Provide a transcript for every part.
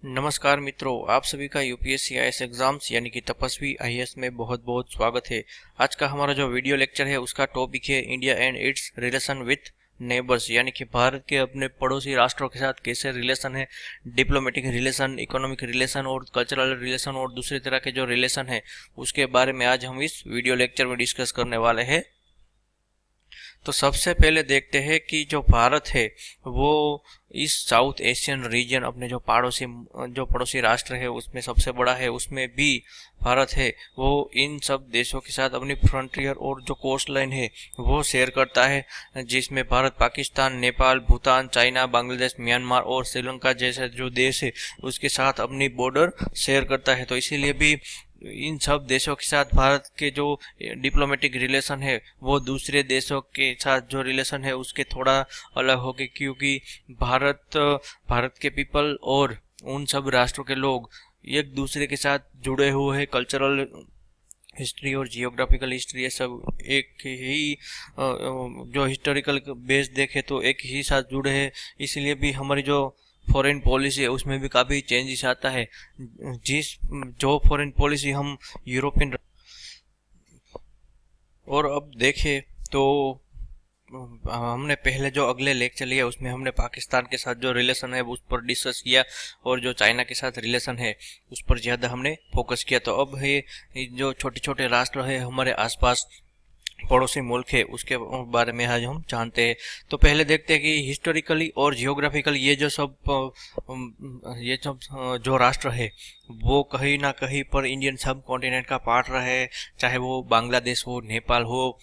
नमस्कार मित्रों, आप सभी का यूपीएससी आईएएस एग्जाम्स यानी कि तपस्वी आईएएस में बहुत बहुत स्वागत है। आज का हमारा जो वीडियो लेक्चर है उसका टॉपिक है India and it's relation with neighbours, यानी कि भारत के अपने पड़ोसी राष्ट्रों के साथ कैसे रिलेशन है, डिप्लोमेटिक रिलेशन, इकोनॉमिक रिलेशन और कल्चरल रिलेशन और दूसरी तरह के जो रिलेशन है उसके बारे में आज हम इस वीडियो लेक्चर में डिस्कस करने वाले हैं। तो सबसे पहले देखते हैं कि जो भारत है वो इस साउथ एशियन रीजन, अपने जो पड़ोसी राष्ट्र है उसमें सबसे बड़ा है, उसमें भी भारत है वो इन सब देशों के साथ अपनी फ्रंटियर और जो कोस्ट लाइन है वो शेयर करता है, जिसमें भारत पाकिस्तान, नेपाल, भूटान, चाइना, बांग्लादेश, म्यांमार और श्रीलंका जैसे जो देश है उसके साथ अपनी बॉर्डर शेयर करता है। तो इसीलिए भी इन सब देशों के साथ भारत के जो डिप्लोमेटिक रिलेशन है वो दूसरे देशों के साथ जो रिलेशन है उसके थोड़ा अलग हो गए, क्योंकि भारत के पीपल और उन सब राष्ट्रों के लोग एक दूसरे के साथ जुड़े हुए हैं। कल्चरल हिस्ट्री और जियोग्राफिकल हिस्ट्री ये सब एक ही जो हिस्टोरिकल बेस देखे तो एक ही साथ जुड़े हैं। इसलिए भी हमारी जो फॉरेन पॉलिसी है उसमें भी काफ़ी चेंजेस आता है। जो फॉरेन पॉलिसी हम यूरोपियन और अब देखें तो हमने पहले जो अगले लेक्चर लिया उसमें हमने पाकिस्तान के साथ जो रिलेशन है उस पर डिस्कस किया और जो चाइना के साथ रिलेशन है उस पर ज़्यादा हमने फोकस किया। तो अब है जो छोटे छोटे राष्ट्र है हमारे आसपास पड़ोसी मुल्क है उसके बारे में आज हम जानते हैं। तो पहले देखते हैं कि हिस्टोरिकली और जियोग्राफिकली ये सब जो राष्ट्र है वो कहीं ना कहीं पर इंडियन सब कॉन्टिनेंट का पार्ट रहे, चाहे वो बांग्लादेश हो, नेपाल हो,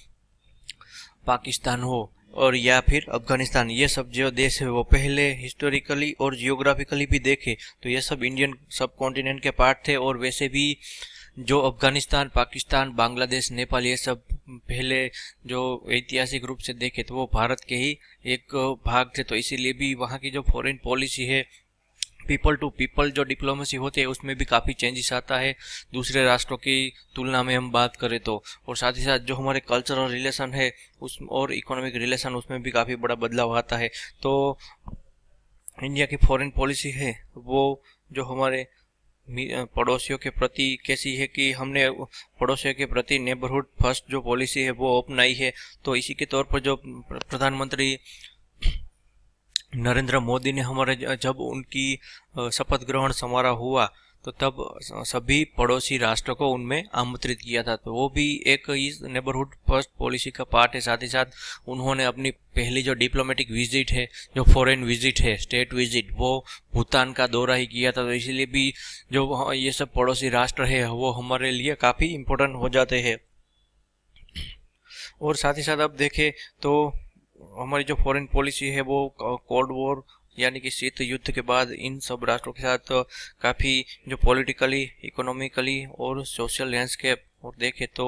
पाकिस्तान हो और या फिर अफगानिस्तान। ये सब जो देश है वो पहले हिस्टोरिकली और जियोग्राफिकली भी देखे तो ये सब इंडियन सब कॉन्टिनेंट के पार्ट थे। और वैसे भी जो अफगानिस्तान, पाकिस्तान, बांग्लादेश, नेपाल ये सब पहले जो ऐतिहासिक रूप से देखे तो वो भारत के ही एक भाग थे। तो इसीलिए भी वहाँ की जो फॉरेन पॉलिसी है, पीपल टू पीपल जो डिप्लोमेसी होती है उसमें भी काफ़ी चेंजेस आता है दूसरे राष्ट्रों की तुलना में हम बात करें तो। और साथ ही साथ जो हमारे कल्चरल रिलेशन है उस और इकोनॉमिक रिलेशन उसमें भी काफ़ी बड़ा बदलाव आता है। तो इंडिया की फॉरेन पॉलिसी है वो जो हमारे पड़ोसियों के प्रति कैसी है कि हमने पड़ोसियों के प्रति नेबरहुड फर्स्ट जो पॉलिसी है वो अपनाई है। तो इसी के तौर पर जो प्रधानमंत्री नरेंद्र मोदी ने हमारे जब उनकी शपथ ग्रहण समारोह हुआ तो तब सभी पड़ोसी राष्ट्रों को उनमें आमंत्रित किया था। तो वो भी एक इस नेबरहुड फर्स्ट पॉलिसी का पार्ट है। साथ ही साथ उन्होंने अपनी पहली जो डिप्लोमेटिक विजिट है, जो फॉरेन विजिट है, स्टेट विजिट, वो भूटान का दौरा ही किया था। तो इसीलिए भी जो ये सब पड़ोसी राष्ट्र है वो हमारे लिए काफ़ी इम्पोर्टेंट हो जाते हैं। और साथ ही साथ अब देखें तो हमारी जो फॉरेन पॉलिसी है वो कोल्ड वॉर यानी कि शीत युद्ध के बाद इन सब राष्ट्रों के साथ काफ़ी जो पॉलिटिकली, इकोनॉमिकली और सोशल लैंडस्केप और देखें तो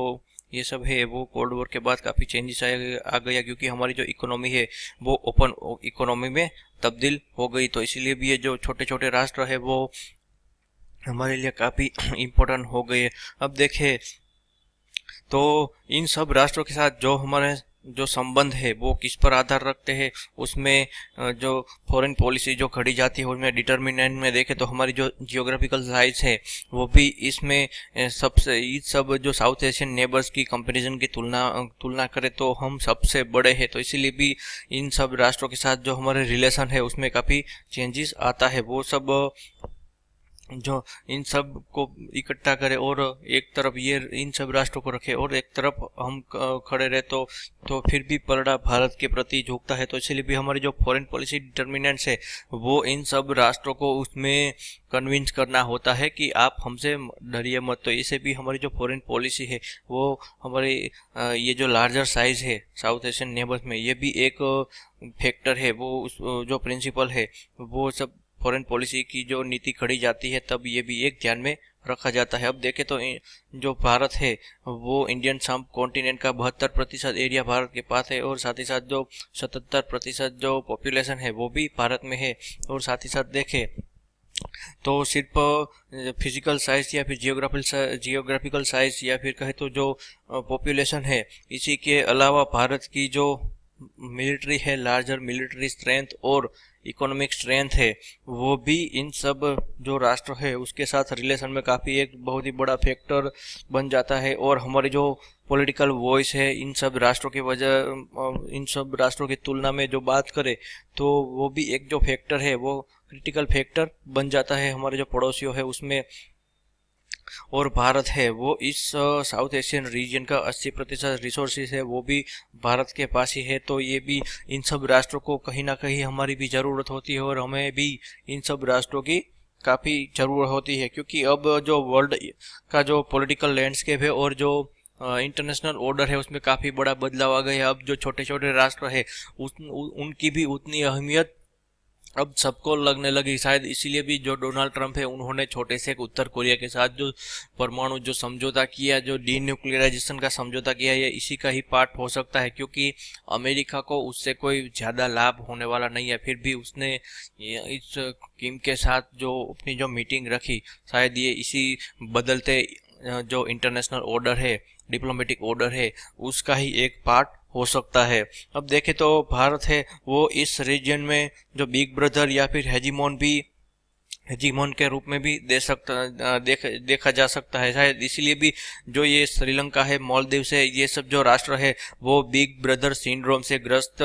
ये सब है वो कोल्ड वॉर के बाद काफ़ी चेंजेस आ गया, क्योंकि हमारी जो इकोनॉमी है वो ओपन इकोनॉमी में तब्दील हो गई। तो इसीलिए भी ये जो छोटे छोटे राष्ट्र है वो हमारे लिए काफ़ी इम्पोर्टेंट हो गए। अब देखें तो इन सब राष्ट्रों के साथ जो हमारे जो संबंध है वो किस पर आधार रखते हैं, उसमें जो फॉरेन पॉलिसी जो खड़ी जाती है उसमें डिटर्मिनेंट में देखें तो हमारी जो जियोग्राफिकल साइज है वो भी इसमें सबसे इस सब जो साउथ एशियन नेबर्स की कंपैरिजन की तुलना करें तो हम सबसे बड़े हैं। तो इसीलिए भी इन सब राष्ट्रों के साथ जो हमारे रिलेशन है उसमें काफ़ी चेंजेस आता है। वो सब जो इन सब को इकट्ठा करे और एक तरफ ये इन सब राष्ट्रों को रखे और एक तरफ हम खड़े रहे तो फिर भी पलड़ा भारत के प्रति झुकता है। तो इसलिए भी हमारी जो फॉरेन पॉलिसी डिटर्मिनेंट्स है वो इन सब राष्ट्रों को उसमें कन्विंस करना होता है कि आप हमसे डरिए मत। तो इसे भी हमारी जो फॉरेन पॉलिसी है वो हमारे ये जो लार्जर साइज है साउथ एशियन नेबर्स में ये भी एक फैक्टर है। वो जो प्रिंसिपल है वो सब फॉरेन पॉलिसी की जो नीति खड़ी जाती है तब ये भी एक ध्यान में रखा जाता है। अब देखें तो जो भारत है वो इंडियन सब कॉन्टिनेंट का 72% एरिया भारत के पास है और साथ ही साथ जो 77% जो पॉपुलेशन है वो भी भारत में है। और साथ ही साथ देखें तो सिर्फ फिजिकल साइज या फिर जियोग्राफिकल साइज या फिर कहे तो जो पॉपुलेशन है, इसी के अलावा भारत की जो मिलिट्री है, लार्जर मिलिट्री स्ट्रेंथ और इकोनॉमिक स्ट्रेंथ है, वो भी इन सब जो राष्ट्र है उसके साथ रिलेशन में काफ़ी एक बहुत ही बड़ा फैक्टर बन जाता है। और हमारी जो पॉलिटिकल वॉइस है इन सब राष्ट्रों की इन सब राष्ट्रों की तुलना में जो बात करें तो वो भी एक जो फैक्टर है वो क्रिटिकल फैक्टर बन जाता है हमारे जो पड़ोसियों है उसमें। और भारत है वो इस साउथ एशियन रीजन का 80% रिसोर्सेज है वो भी भारत के पास ही है। तो ये भी इन सब राष्ट्रों को कहीं ना कहीं हमारी भी ज़रूरत होती है और हमें भी इन सब राष्ट्रों की काफ़ी ज़रूरत होती है, क्योंकि अब जो वर्ल्ड का जो पॉलिटिकल लैंडस्केप है और जो इंटरनेशनल ऑर्डर है उसमें काफ़ी बड़ा बदलाव आ गया है। अब जो छोटे छोटे राष्ट्र है उनकी भी उतनी अहमियत अब सबको लगने लगी। शायद इसीलिए भी जो डोनाल्ड ट्रंप है उन्होंने छोटे से एक उत्तर कोरिया के साथ जो परमाणु जो समझौता किया, जो डीन्यूक्लियराइजेशन का समझौता किया, ये इसी का ही पार्ट हो सकता है, क्योंकि अमेरिका को उससे कोई ज़्यादा लाभ होने वाला नहीं है। फिर भी उसने इस किम के साथ जो अपनी जो मीटिंग रखी, शायद ये इसी बदलते जो इंटरनेशनल ऑर्डर है, डिप्लोमेटिक ऑर्डर है, उसका ही एक पार्ट हो सकता है। अब देखें तो भारत है वो इस रीजन में जो बिग ब्रदर या फिर हेजीमोन के रूप में भी देखा जा सकता है। शायद इसीलिए भी जो ये श्रीलंका है, मालदीव है, ये सब जो राष्ट्र है वो बिग ब्रदर सिंड्रोम से ग्रस्त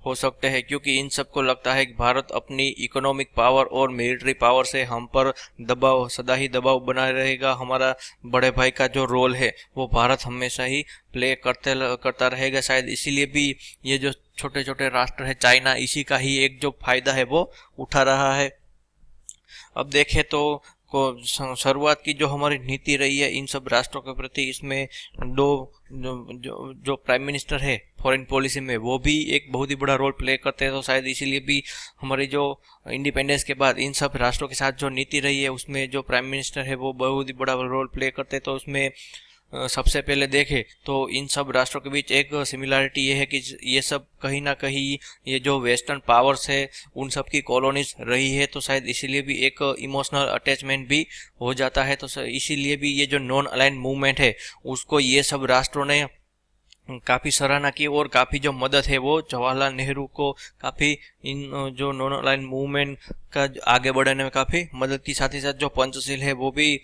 हो सकते हैं, क्योंकि इन सबको लगता है कि भारत अपनी इकोनॉमिक पावर और मिलिट्री पावर से हम पर दबाव, सदा ही दबाव बनाए रहेगा। हमारा बड़े भाई का जो रोल है वो भारत हमेशा ही प्ले करता रहेगा। शायद इसीलिए भी ये जो छोटे छोटे राष्ट्र है, चाइना इसी का ही एक जो फायदा है वो उठा रहा है। अब देखें तो शुरुआत की जो हमारी नीति रही है इन सब राष्ट्रों के प्रति, इसमें दो जो प्राइम मिनिस्टर है फॉरेन पॉलिसी में वो भी एक बहुत ही बड़ा रोल प्ले करते हैं। तो शायद इसीलिए भी हमारी जो इंडिपेंडेंस के बाद इन सब राष्ट्रों के साथ जो नीति रही है उसमें जो प्राइम मिनिस्टर है वो बहुत ही बड़ा रोल प्ले करते हैं। तो उसमें सबसे पहले देखें तो इन सब राष्ट्रों के बीच एक सिमिलरिटी ये है कि ये सब कहीं ना कहीं ये जो वेस्टर्न पावर्स है उन सब की कॉलोनीज रही है, तो शायद इसीलिए भी एक इमोशनल अटैचमेंट भी हो जाता है। तो इसीलिए भी ये जो नॉन अलाइंड मूवमेंट है उसको ये सब राष्ट्रों ने काफ़ी सराहना की और काफ़ी जो मदद है वो जवाहरलाल नेहरू को काफ़ी इन जो नॉन अलाइंड मूवमेंट का आगे बढ़ाने में काफ़ी मदद की। साथ ही साथ जो पंचशील है वो भी,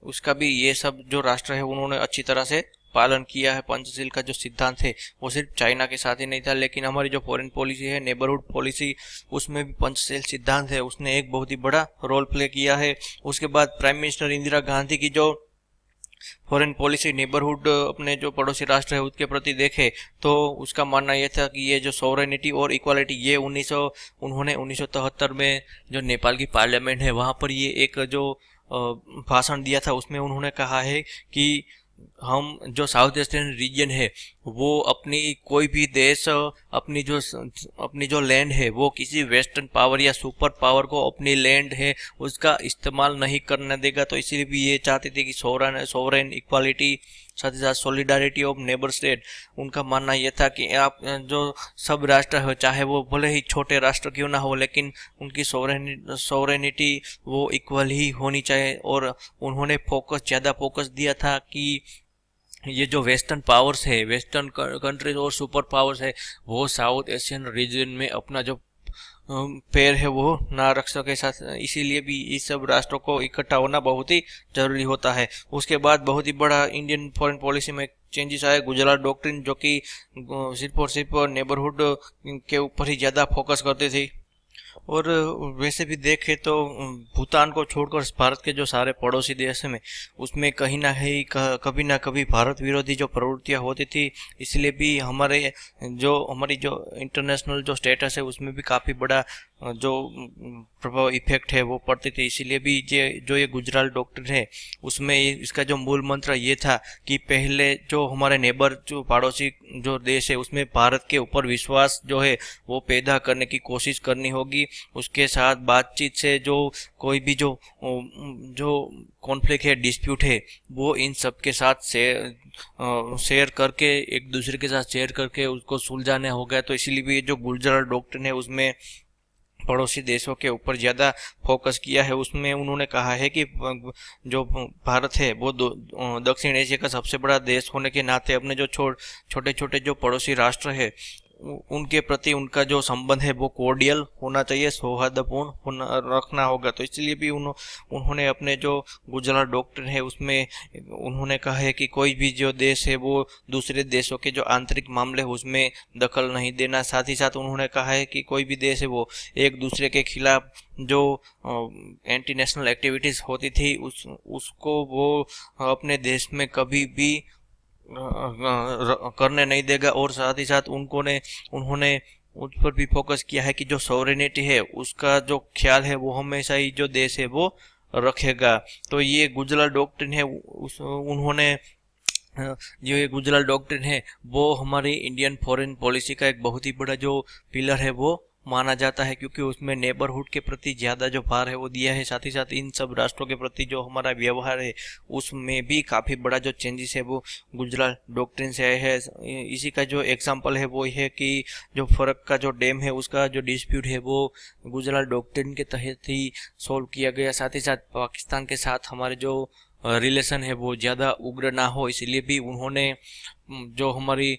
उसका भी ये सब जो राष्ट्र है उन्होंने अच्छी तरह से पालन किया है। पंचशील का जो सिद्धांत है वो सिर्फ चाइना के साथ ही नहीं था, लेकिन हमारी जो फॉरेन पॉलिसी है, नेबरहुड पॉलिसी, उसमें भी पंचशील सिद्धांत है उसने एक बहुत ही बड़ा रोल प्ले किया है। उसके बाद प्राइम मिनिस्टर इंदिरा गांधी की जो फॉरेन पॉलिसी नेबरहुड अपने जो पड़ोसी राष्ट्र है उसके प्रति देखे तो उसका मानना यह था कि ये जो सॉवरेनिटी और इक्वालिटी ये उन्होंने 1973 में जो नेपाल की पार्लियामेंट है वहाँ पर ये एक जो भाषण दिया था उसमें उन्होंने कहा है कि हम जो साउथ ईस्टर्न रीजन है वो अपनी कोई भी देश अपनी जो लैंड है वो किसी वेस्टर्न पावर या सुपर पावर को अपनी लैंड है उसका इस्तेमाल नहीं करने देगा। तो इसीलिए भी ये चाहते थे कि सोवरेन इक्वालिटी, साथ ही साथ सॉलिडारिटी ऑफ नेबर स्टेट। उनका मानना यह था कि आप जो सब राष्ट्र हो, चाहे वो भले ही छोटे राष्ट्र क्यों ना हो, लेकिन उनकी सोवरेनिटी वो इक्वल ही होनी चाहिए। और उन्होंने ज़्यादा फोकस दिया था कि ये जो वेस्टर्न पावर्स है, वेस्टर्न कंट्रीज और सुपर पावर्स है, वो साउथ एशियन रीजन में अपना जो पैर है वो ना रख सके। साथ इसीलिए भी इस सब राष्ट्रों को इकट्ठा होना बहुत ही जरूरी होता है। उसके बाद बहुत ही बड़ा इंडियन फॉरेन पॉलिसी में चेंजेस आए, गुजरात डॉक्ट्रिन, जो कि सिर्फ और सिर्फ नेबरहुड के ऊपर ही ज़्यादा फोकस करती थी। और वैसे भी देखें तो भूटान को छोड़कर भारत के जो सारे पड़ोसी देश में उसमें कहीं ना कहीं कभी ना कभी भारत विरोधी जो प्रवृत्तियां होती थी, इसलिए भी हमारी जो इंटरनेशनल जो स्टेटस है उसमें भी काफ़ी बड़ा जो प्रभाव इफेक्ट है वो पड़ती थी। इसीलिए भी ये गुजरात डॉक्ट्रिन है उसमें इसका जो मूल मंत्र ये था कि पहले जो हमारे नेबर जो पड़ोसी जो देश है उसमें भारत के ऊपर विश्वास जो है वो पैदा करने की कोशिश करनी होगी। उसके साथ बातचीत से जो कोई भी जो कॉन्फ्लिक्ट है, डिस्प्यूट है, वो इन सब के साथ शेयर करके, एक दूसरे के साथ शेयर करके उसको सुलझाने होगा। तो इसीलिए भी जो गुजरात डॉक्ट्रिन है उसमें पड़ोसी देशों के ऊपर ज़्यादा फोकस किया है। उसमें उन्होंने कहा है कि जो भारत है वो दक्षिण एशिया का सबसे बड़ा देश होने के नाते अपने जो छोटे छोटे जो पड़ोसी राष्ट्र है उनके प्रति उनका जो संबंध है वो कोर्डियल होना चाहिए, सौहार्दपूर्ण होना रखना होगा। तो इसलिए भी उन्होंने अपने जो गुजरात डॉक्ट्रिन है उसमें उन्होंने कहा है कि कोई भी जो देश है वो दूसरे देशों के जो आंतरिक मामले है उसमें दखल नहीं देना। साथ ही साथ उन्होंने कहा है कि कोई भी देश है वो एक दूसरे के खिलाफ जो एंटी नेशनल एक्टिविटीज होती थी उसको वो अपने देश में कभी भी करने नहीं देगा। और साथ ही साथ उन्होंने उस पर भी फोकस किया है कि जो सॉवरेनिटी है उसका जो ख्याल है वो हमेशा ही जो देश है वो रखेगा। तो ये गुजरात डॉक्ट्रिन है उन्होंने जो ये गुजरात डॉक्ट्रिन है वो हमारी इंडियन फॉरेन पॉलिसी का एक बहुत ही बड़ा जो पिलर है वो माना जाता है, क्योंकि उसमें नेबरहुड के प्रति ज़्यादा जो भार है वो दिया है। साथ ही साथ इन सब राष्ट्रों के प्रति जो हमारा व्यवहार है उसमें भी काफ़ी बड़ा जो चेंजेस है वो गुजरात डॉक्ट्रिन से आया है। इसी का जो एग्जांपल है वो है कि जो फ़र्क का जो डैम है उसका जो डिस्प्यूट है वो गुजरात डॉक्ट्रिन के तहत ही सॉल्व किया गया। साथ ही साथ पाकिस्तान के साथ हमारे जो रिलेशन है वो ज़्यादा उग्र ना हो, इसलिए भी उन्होंने जो हमारी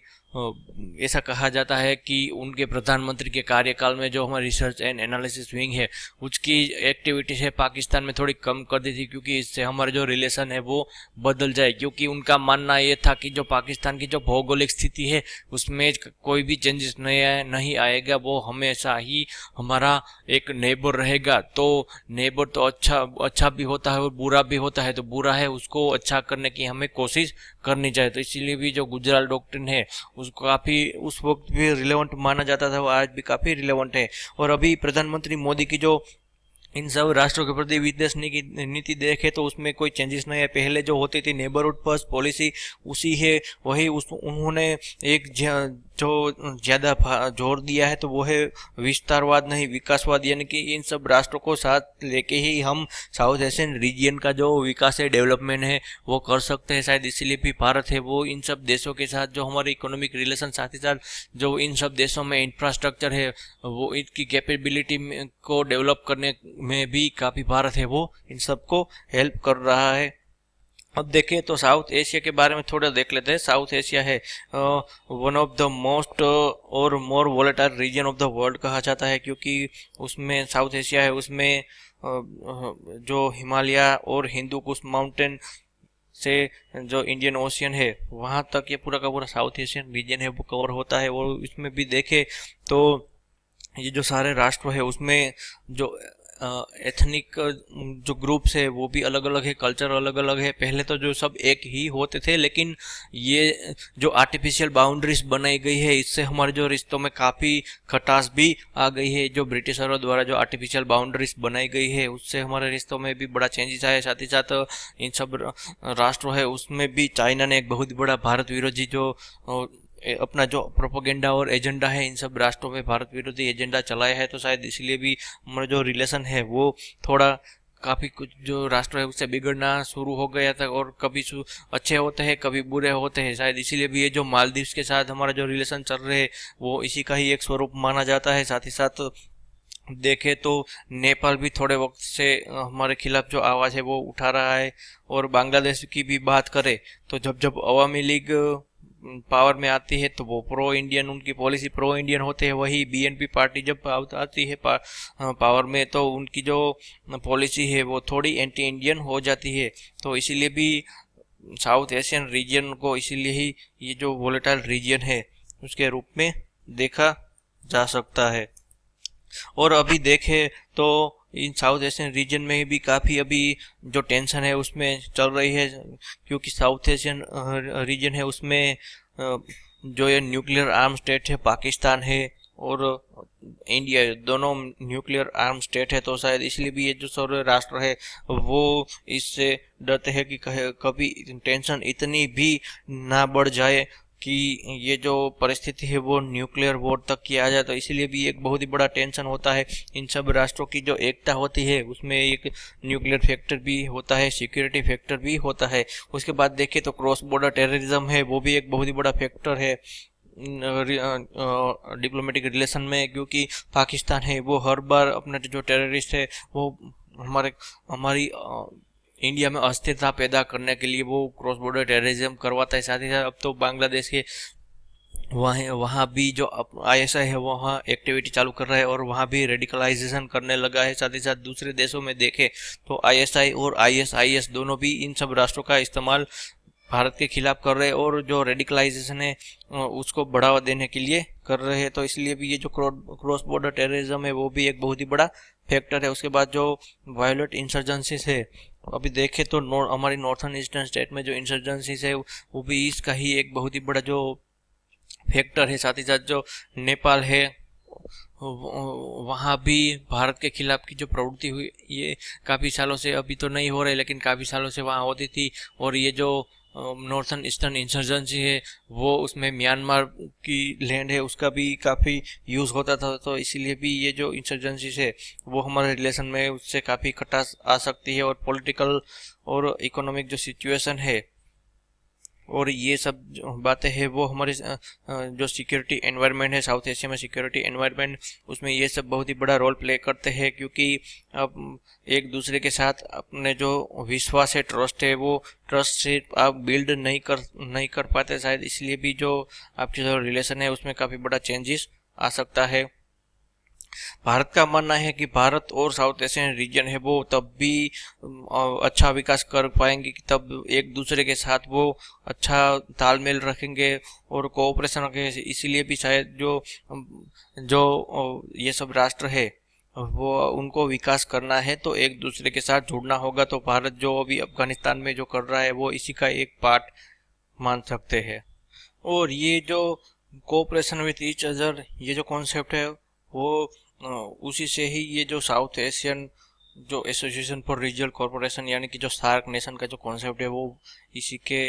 ऐसा कहा जाता है कि उनके प्रधानमंत्री के कार्यकाल में जो हमारी रिसर्च एंड एनालिसिस विंग है उसकी एक्टिविटीज है पाकिस्तान में थोड़ी कम कर दी थी, क्योंकि इससे हमारे जो रिलेशन है वो बदल जाए। क्योंकि उनका मानना ये था कि जो पाकिस्तान की जो भौगोलिक स्थिति है उसमें कोई भी चेंजेस नहीं आएगा, वो हमेशा ही हमारा एक नेबर रहेगा। तो नेबर तो अच्छा भी होता है और बुरा भी होता है, तो बुरा है उसको अच्छा करने की हमें कोशिश करनी चाहिए। तो इसीलिए भी जो गुजरात डॉक्ट्रिन है उसको काफ़ी उस वक्त भी रिलेवेंट माना जाता था, वो आज भी काफ़ी रिलेवेंट है। और अभी प्रधानमंत्री मोदी की जो इन सब राष्ट्रों के प्रति विदेश नीति देखे तो उसमें कोई चेंजेस नहीं है। पहले जो होती थी नेबरहुड फर्स्ट पॉलिसी उसी है, वही उन्होंने एक जो ज़्यादा जोर दिया है तो वो है विस्तारवाद नहीं विकासवाद, यानी कि इन सब राष्ट्रों को साथ लेके ही हम साउथ एशियन रीजन का जो विकास है डेवलपमेंट है वो कर सकते हैं। शायद इसीलिए भी भारत है वो इन सब देशों के साथ जो हमारे इकोनॉमिक रिलेशन, साथ ही साथ जो इन सब देशों में इंफ्रास्ट्रक्चर है वो इनकी कैपेबिलिटी को डेवलप करने में भी काफ़ी भारत है वो इन सबको हेल्प कर रहा है। अब देखें तो साउथ एशिया के बारे में थोड़ा देख लेते हैं। साउथ एशिया है वन ऑफ द मोस्ट और more volatile region of the world कहा जाता है, क्योंकि उसमें साउथ एशिया है उसमें जो हिमालय और हिंदू कुश माउंटेन से जो इंडियन ओशियन है वहाँ तक ये पूरा का पूरा साउथ एशियन रीजन है वो कवर होता है। और इसमें भी देखें तो ये जो सारे राष्ट्र है उसमें जो एथनिक जो ग्रुप्स है वो भी अलग अलग है, कल्चर अलग अलग है। पहले तो जो सब एक ही होते थे, लेकिन ये जो आर्टिफिशियल बाउंड्रीज बनाई गई है इससे हमारे जो रिश्तों में काफ़ी खटास भी आ गई है। जो ब्रिटिशरों द्वारा जो आर्टिफिशियल बाउंड्रीज बनाई गई है उससे हमारे रिश्तों में भी बड़ा चेंजेस आया। साथ ही साथ इन सब राष्ट्रों है उसमें भी चाइना ने एक बहुत बड़ा भारत विरोधी जो अपना जो प्रोपोगेंडा और एजेंडा है इन सब राष्ट्रों में भारत विरोधी एजेंडा चलाया है। तो शायद इसलिए भी हमारा जो रिलेशन है वो थोड़ा काफ़ी कुछ जो राष्ट्र है उससे बिगड़ना शुरू हो गया था, और कभी अच्छे होते हैं कभी बुरे होते हैं। शायद इसीलिए भी ये जो मालदीव्स के साथ हमारा जो रिलेशन चल रहे हैं वो इसी का ही एक स्वरूप माना जाता है। साथ ही साथ देखें तो नेपाल भी थोड़े वक्त से हमारे खिलाफ जो आवाज़ है वो उठा रहा है। और बांग्लादेश की भी बात करें तो जब अवामी लीग पावर में आती है तो वो प्रो इंडियन, उनकी पॉलिसी प्रो इंडियन होते हैं। वही बीएनपी पार्टी जब आती है पावर में तो उनकी जो पॉलिसी है वो थोड़ी एंटी इंडियन हो जाती है। तो इसीलिए भी साउथ एशियन रीजन को इसीलिए ही ये जो वोलेटाइल रीजन है उसके रूप में देखा जा सकता है। और अभी देखें तो इन साउथ एशियन रीजन में भी काफ़ी अभी जो टेंशन है उसमें चल रही है, क्योंकि साउथ एशियन रीजन है उसमें जो ये न्यूक्लियर आर्म स्टेट है पाकिस्तान है और इंडिया, दोनों न्यूक्लियर आर्म स्टेट है। तो शायद इसलिए भी ये जो सारे राष्ट्र है वो इससे डरते हैं कि कभी टेंशन इतनी भी ना बढ़ जाए कि ये जो परिस्थिति है वो न्यूक्लियर वॉर तक की आ जाए। तो इसीलिए भी एक बहुत ही बड़ा टेंशन होता है। इन सब राष्ट्रों की जो एकता होती है उसमें एक न्यूक्लियर फैक्टर भी होता है, सिक्योरिटी फैक्टर भी होता है। उसके बाद देखें तो क्रॉस बॉर्डर टेररिज्म है वो भी एक बहुत ही बड़ा फैक्टर है डिप्लोमेटिक रिलेशन में, क्योंकि पाकिस्तान है वो हर बार अपने जो टेररिस्ट है वो हमारी इंडिया में अस्थिरता पैदा करने के लिए वो क्रॉस बॉर्डर टेररिज्म करवाता है। साथ ही साथ अब तो बांग्लादेश के वहाँ वहाँ भी जो आईएसआई है वहाँ एक्टिविटी चालू कर रहा है और वहाँ भी रेडिकलाइजेशन करने लगा है। साथ ही साथ दूसरे देशों में देखें तो आईएसआई और आईएसआईएस दोनों भी इन सब राष्ट्रों का इस्तेमाल भारत के खिलाफ कर रहे हैं और जो रेडिकलाइजेशन है उसको बढ़ावा देने के लिए कर रहे हैं। तो इसलिए भी ये जो क्रॉस बॉर्डर टेररिज्म है वो भी एक बहुत ही बड़ा फैक्टर है। उसके बाद जो वायलेंट इंसर्जेंसीज है, अभी देखें तो हमारी नॉर्थन ईस्टर्न स्टेट में जो इंसर्जेंसीज है वो भी इसका ही एक बहुत ही बड़ा जो फैक्टर है। साथ ही साथ जो नेपाल है वहाँ भी भारत के खिलाफ की जो प्रवृत्ति हुई ये काफ़ी सालों से, अभी तो नहीं हो रही लेकिन काफ़ी सालों से वहाँ होती थी। और ये जो नॉर्थन ईस्टर्न इंसर्जेंसी है वो उसमें म्यांमार की लैंड है उसका भी काफ़ी यूज़ होता था। तो इसीलिए भी ये जो इंसर्जेंसी है वो हमारे रिलेशन में उससे काफ़ी खटास आ सकती है। और पॉलिटिकल और इकोनॉमिक जो सिचुएशन है और ये सब जो बातें हैं वो हमारे जो सिक्योरिटी एनवायरनमेंट है, साउथ एशिया में सिक्योरिटी एनवायरनमेंट, उसमें ये सब बहुत ही बड़ा रोल प्ले करते हैं। क्योंकि अब एक दूसरे के साथ अपने जो विश्वास है, ट्रस्ट है, वो ट्रस्ट से आप बिल्ड नहीं कर पाते शायद, इसलिए भी जो आपके जो रिलेशन है उसमें काफ़ी बड़ा चेंजेस आ सकता है। भारत का मानना है कि भारत और साउथ एशियन रीजन है वो तब भी अच्छा विकास कर पाएंगे कि तब एक दूसरे के साथ वो अच्छा तालमेल रखेंगे और कोऑपरेशन रखेंगे। इसीलिए भी शायद जो जो ये सब राष्ट्र है वो उनको विकास करना है तो एक दूसरे के साथ जुड़ना होगा। तो भारत जो अभी अफगानिस्तान में जो कर रहा है वो इसी का एक पार्ट मान सकते हैं। और ये जो कोऑपरेशन विथ ईच अदर ये जो कॉन्सेप्ट है वो उसी से ही ये जो साउथ एशियन जो एसोसिएशन फॉर रीजनल कॉरपोरेशन यानी कि जो सार्क नेशन का जो कॉन्सेप्ट है वो इसी के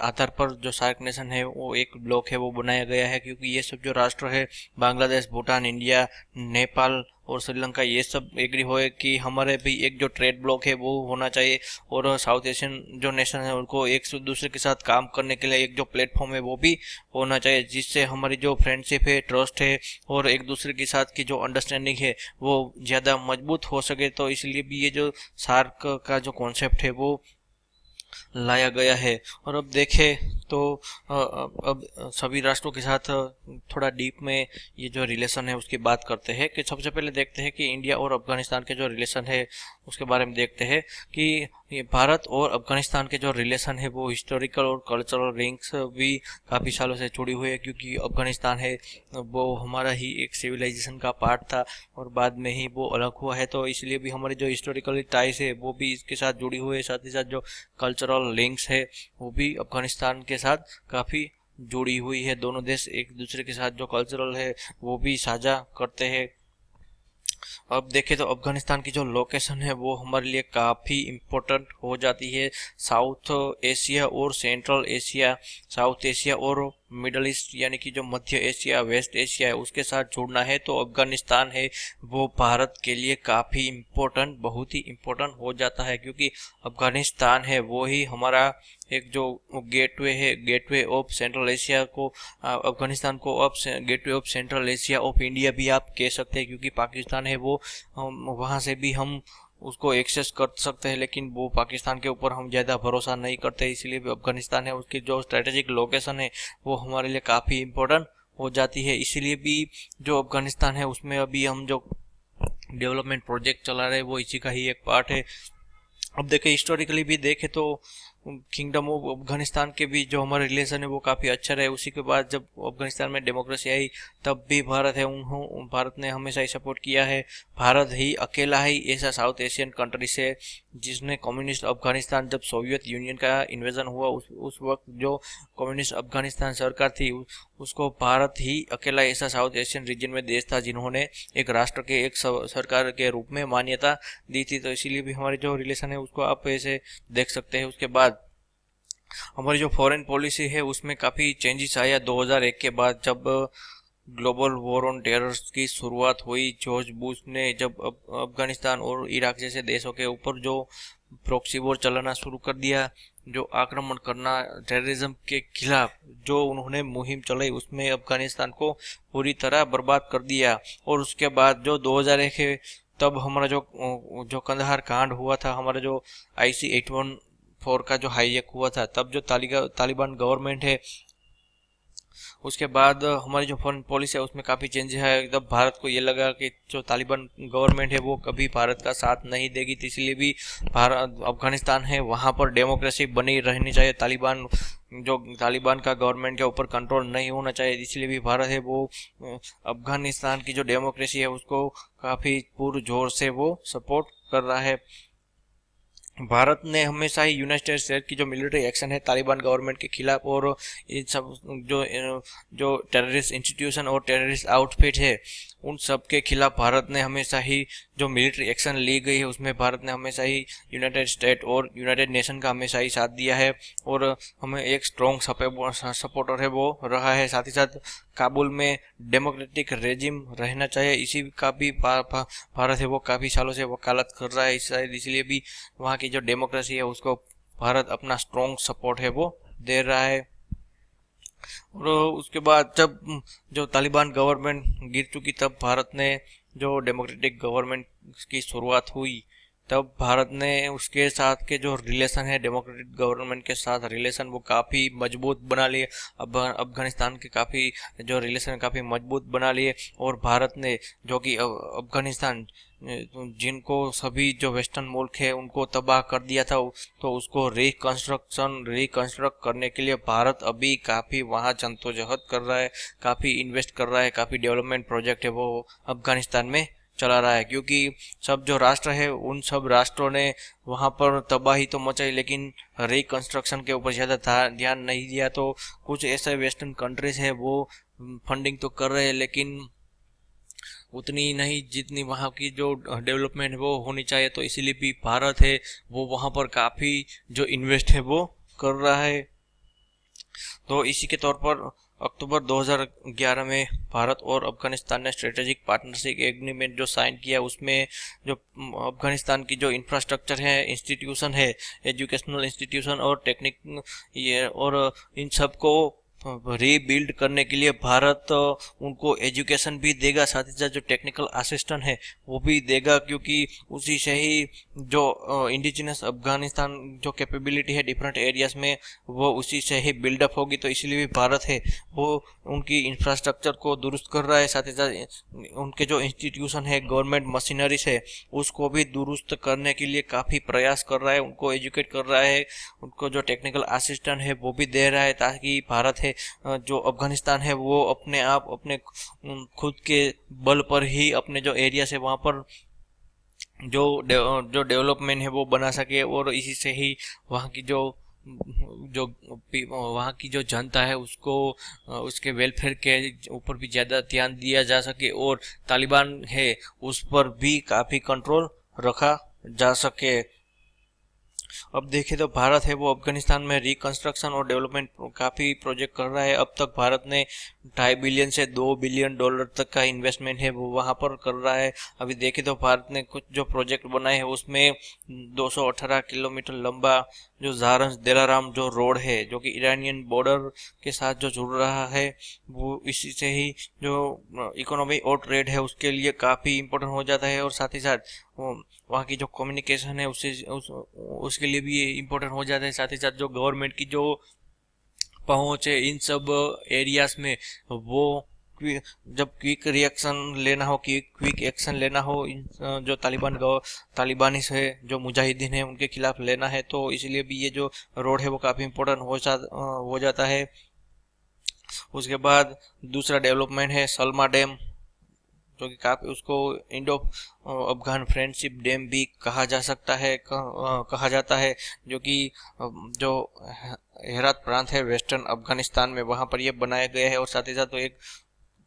आधार पर जो सार्क नेशन है वो एक ब्लॉक है वो बनाया गया है। क्योंकि ये सब जो राष्ट्र है बांग्लादेश, भूटान, इंडिया, नेपाल और श्रीलंका ये सब एग्री हुए कि हमारे भी एक जो ट्रेड ब्लॉक है वो होना चाहिए और साउथ एशियन जो नेशन है उनको एक दूसरे के साथ काम करने के लिए एक जो प्लेटफॉर्म है वो भी होना चाहिए, जिससे हमारी जो फ्रेंडशिप है, ट्रस्ट है और एक दूसरे के साथ की जो अंडरस्टैंडिंग है वो ज़्यादा मजबूत हो सके। तो इसलिए भी ये जो सार्क का जो कॉन्सेप्ट है वो लाया गया है। और अब देखें तो अब सभी राष्ट्रों के साथ थोड़ा डीप में ये जो रिलेशन है उसकी बात करते हैं। कि सबसे पहले देखते हैं कि इंडिया और अफगानिस्तान के जो रिलेशन है उसके बारे में देखते हैं कि ये भारत और अफगानिस्तान के जो रिलेशन है वो हिस्टोरिकल और कल्चरल लिंक्स भी काफ़ी सालों से जुड़ी हुई है। क्योंकि अफगानिस्तान है वो हमारा ही एक सिविलाइजेशन का पार्ट था और बाद में ही वो अलग हुआ है। तो इसलिए भी हमारी जो हिस्टोरिकल टाइज है वो भी इसके साथ जुड़ी हुई है। साथ ही साथ जो कल्चरल लिंक्स है वो भी अफगानिस्तान के साथ काफ़ी जुड़ी हुई है। दोनों देश एक दूसरे के साथ जो कल्चरल है वो भी साझा करते हैं। अब देखें तो अफगानिस्तान की जो लोकेशन है वो हमारे लिए काफ़ी इम्पोर्टेंट हो जाती है। साउथ एशिया और सेंट्रल एशिया, साउथ एशिया और मिडल ईस्ट यानी कि जो मध्य एशिया, वेस्ट एशिया है उसके साथ जुड़ना है तो अफगानिस्तान है वो भारत के लिए काफ़ी इम्पोर्टेंट, बहुत ही इम्पोर्टेंट हो जाता है। क्योंकि अफगानिस्तान है वो ही हमारा एक जो गेटवे है, गेटवे ऑफ सेंट्रल एशिया को, अफगानिस्तान को अब gateway of central Asia of India भी आप कह सकते हैं। क्योंकि पाकिस्तान है वो वहाँ से भी हम उसको एक्सेस कर सकते हैं, लेकिन वो पाकिस्तान के ऊपर हम ज़्यादा भरोसा नहीं करते। इसलिए भी अफगानिस्तान है उसकी जो स्ट्रेटेजिक लोकेशन है वो हमारे लिए काफ़ी इम्पोर्टेंट हो जाती है। इसीलिए भी जो अफगानिस्तान है उसमें अभी हम जो डेवलपमेंट प्रोजेक्ट चला रहे हैं वो इसी का ही एक पार्ट है। अब देखें हिस्टोरिकली भी देखें तो किंगडम ऑफ अफगानिस्तान के भी जो हमारे रिलेशन है वो काफ़ी अच्छा रहे। उसी के बाद जब अफगानिस्तान में डेमोक्रेसी आई तब भी भारत है भारत ने हमेशा ही सपोर्ट किया है। भारत ही अकेला ही ऐसा साउथ एशियन कंट्री से जिसने कम्युनिस्ट अफगानिस्तान, जब सोवियत यूनियन का इन्वेजन हुआ उस वक्त जो कम्युनिस्ट अफगानिस्तान सरकार थी उसको भारत ही अकेला ऐसा साउथ एशियन रीजन में देश था जिन्होंने एक राष्ट्र के एक सरकार के रूप में मान्यता दी थी। तो इसीलिए भी हमारी जो रिलेशन है उसको आप ऐसे देख सकते हैं। उसके बाद हमारी जो फॉरेन पॉलिसी है उसमें काफ़ी चेंजेस आया 2001 के बाद, जब ग्लोबल वॉर ऑन टेरर की शुरुआत हुई। जॉर्ज बुश ने जब अफगानिस्तान और इराक जैसे देशों के ऊपर जो प्रॉक्सी वॉर चलाना शुरू कर दिया, जो आक्रमण करना टेररिज्म के खिलाफ जो उन्होंने मुहिम चलाई उसमें अफगानिस्तान को पूरी तरह बर्बाद कर दिया। और उसके बाद जो 2001 है तब हमारा जो कंदहार कांड हुआ था, हमारा जो IC-814 का जो हाईजैक हुआ था, तब जो तालिबान गवर्नमेंट है उसके बाद हमारी जो फॉरेन पॉलिसी है उसमें काफ़ी चेंज है। एकदम भारत को ये लगा कि जो तालिबान गवर्नमेंट है वो कभी भारत का साथ नहीं देगी, तो इसलिए भी भारत अफगानिस्तान है वहाँ पर डेमोक्रेसी बनी रहनी चाहिए, तालिबान का गवर्नमेंट के ऊपर कंट्रोल नहीं होना चाहिए। इसलिए भी भारत है वो अफगानिस्तान की जो डेमोक्रेसी है उसको काफ़ी पुरजोर से वो सपोर्ट कर रहा है। भारत ने हमेशा ही यूनाइटेड स्टेट्स की जो मिलिट्री एक्शन है तालिबान गवर्नमेंट के खिलाफ, और इन सब जो जो टेररिस्ट इंस्टीट्यूशन और टेररिस्ट आउटफिट है उन सब के खिलाफ भारत ने हमेशा ही जो मिलिट्री एक्शन ली गई है उसमें भारत ने हमेशा ही यूनाइटेड स्टेट और यूनाइटेड नेशन का हमेशा ही साथ दिया है, और हमें एक स्ट्रॉन्ग सपोर्टर है वो रहा है। साथ ही साथ काबुल में डेमोक्रेटिक रेजिम रहना चाहिए, इसी का भी भारत है वो काफ़ी सालों से वकालत कर रहा है। शायद इसलिए भी वहाँ की जो डेमोक्रेसी है उसको भारत अपना स्ट्रॉन्ग सपोर्ट है वो दे रहा है। और उसके बाद जब जो तालिबान गवर्नमेंट गिर चुकी तब भारत ने जो डेमोक्रेटिक गवर्नमेंट की शुरुआत हुई, तब भारत ने उसके साथ के जो रिलेशन है डेमोक्रेटिक गवर्नमेंट के साथ रिलेशन वो काफ़ी मजबूत बना लिए। अब अफगानिस्तान के काफ़ी जो रिलेशन काफ़ी मजबूत बना लिए, और भारत ने जो कि अफगानिस्तान जिनको सभी जो वेस्टर्न मुल्क है उनको तबाह कर दिया था, तो उसको रिकंस्ट्रक्ट करने के लिए भारत अभी काफ़ी वहाँ जद्दोजहद कर रहा है, काफ़ी इन्वेस्ट कर रहा है, काफ़ी डेवलपमेंट प्रोजेक्ट है वो अफगानिस्तान में चला रहा है। क्योंकि सब जो राष्ट्र है उन सब राष्ट्रों ने वहाँ पर तबाही तो मचाई लेकिन रिकंस्ट्रक्शन के ऊपर ज़्यादा ध्यान नहीं दिया। तो कुछ ऐसे वेस्टर्न कंट्रीज है वो फंडिंग तो कर रहे हैं लेकिन उतनी नहीं जितनी वहाँ की जो डेवलपमेंट है वो होनी चाहिए। तो इसीलिए भी भारत है वो वहाँ पर काफ़ी जो इन्वेस्ट है वो कर रहा है। तो इसी के तौर पर अक्टूबर 2011 में भारत और अफगानिस्तान ने स्ट्रेटेजिक पार्टनरशिप एग्रीमेंट जो साइन किया, उसमें जो अफगानिस्तान की जो इंफ्रास्ट्रक्चर है, इंस्टीट्यूशन है, एजुकेशनल इंस्टीट्यूशन और टेक्निक ये और इन सब को रीबिल्ड करने के लिए भारत उनको एजुकेशन भी देगा, साथ ही साथ जो टेक्निकल असिस्टेंट है वो भी देगा, क्योंकि उसी से ही जो इंडिजिनस अफगानिस्तान जो कैपेबिलिटी है डिफरेंट एरियाज में वो उसी से ही बिल्डअप होगी। तो इसीलिए भी भारत है वो उनकी इंफ्रास्ट्रक्चर को दुरुस्त कर रहा है, साथ ही साथ उनके जो इंस्टीट्यूशन है, गवर्नमेंट मशीनरीज है, उसको भी दुरुस्त करने के लिए काफ़ी प्रयास कर रहा है, उनको एजुकेट कर रहा है, उनको जो टेक्निकल असिस्टेंट है वो भी दे रहा है, ताकि भारत है जो अफगानिस्तान है वो अपने आप अपने खुद के बल पर ही अपने जो एरिया है वहाँ पर जो डेवलपमेंट है वो बना सके, और इसी से ही वहाँ की जो वहाँ की जो जनता है उसको उसके वेलफेयर के ऊपर भी ज़्यादा ध्यान दिया जा सके, और तालिबान है उस पर भी काफ़ी कंट्रोल रखा जा सके। अब देखें तो भारत है वो अफगानिस्तान में रिकंस्ट्रक्शन और डेवलपमेंट काफ़ी प्रोजेक्ट कर रहा है। अब तक भारत ने 2.5 बिलियन से 2 बिलियन डॉलर तक का इन्वेस्टमेंट है वो वहाँ पर कर रहा है। अभी देखें तो भारत ने कुछ जो प्रोजेक्ट बनाए हैं उसमें 218 किलोमीटर लंबा जो जारंज दिलाराम जो रोड है जो कि ईरानियन बॉर्डर के साथ जो जुड़ रहा है, वो इसी से ही जो इकोनॉमी और ट्रेड है उसके लिए काफ़ी इम्पोर्टेंट हो जाता है, और साथ ही साथ वहाँ की जो कम्युनिकेशन है उसके लिए भी इम्पोर्टेंट हो जाता है। साथ ही साथ जो गवर्नमेंट की जो पहुँच है इन सब एरियाज में वो जब क्विक रिएक्शन लेना हो, क्विक एक्शन लेना हो, इन जो तालिबानी है जो मुजाहिदीन है उनके खिलाफ लेना है, तो इसलिए भी ये जो रोड है वो काफ़ी इम्पोर्टेंट हो जाता है। उसके बाद दूसरा डेवलपमेंट है सलमा डैम, जो कि काफ़ी उसको इंडो अफगान फ्रेंडशिप डैम भी कहा जा सकता है, कहा जाता है, जो कि जो हेरात प्रांत है वेस्टर्न अफगानिस्तान में वहाँ पर ये बनाया गया है। और साथ ही साथ तो एक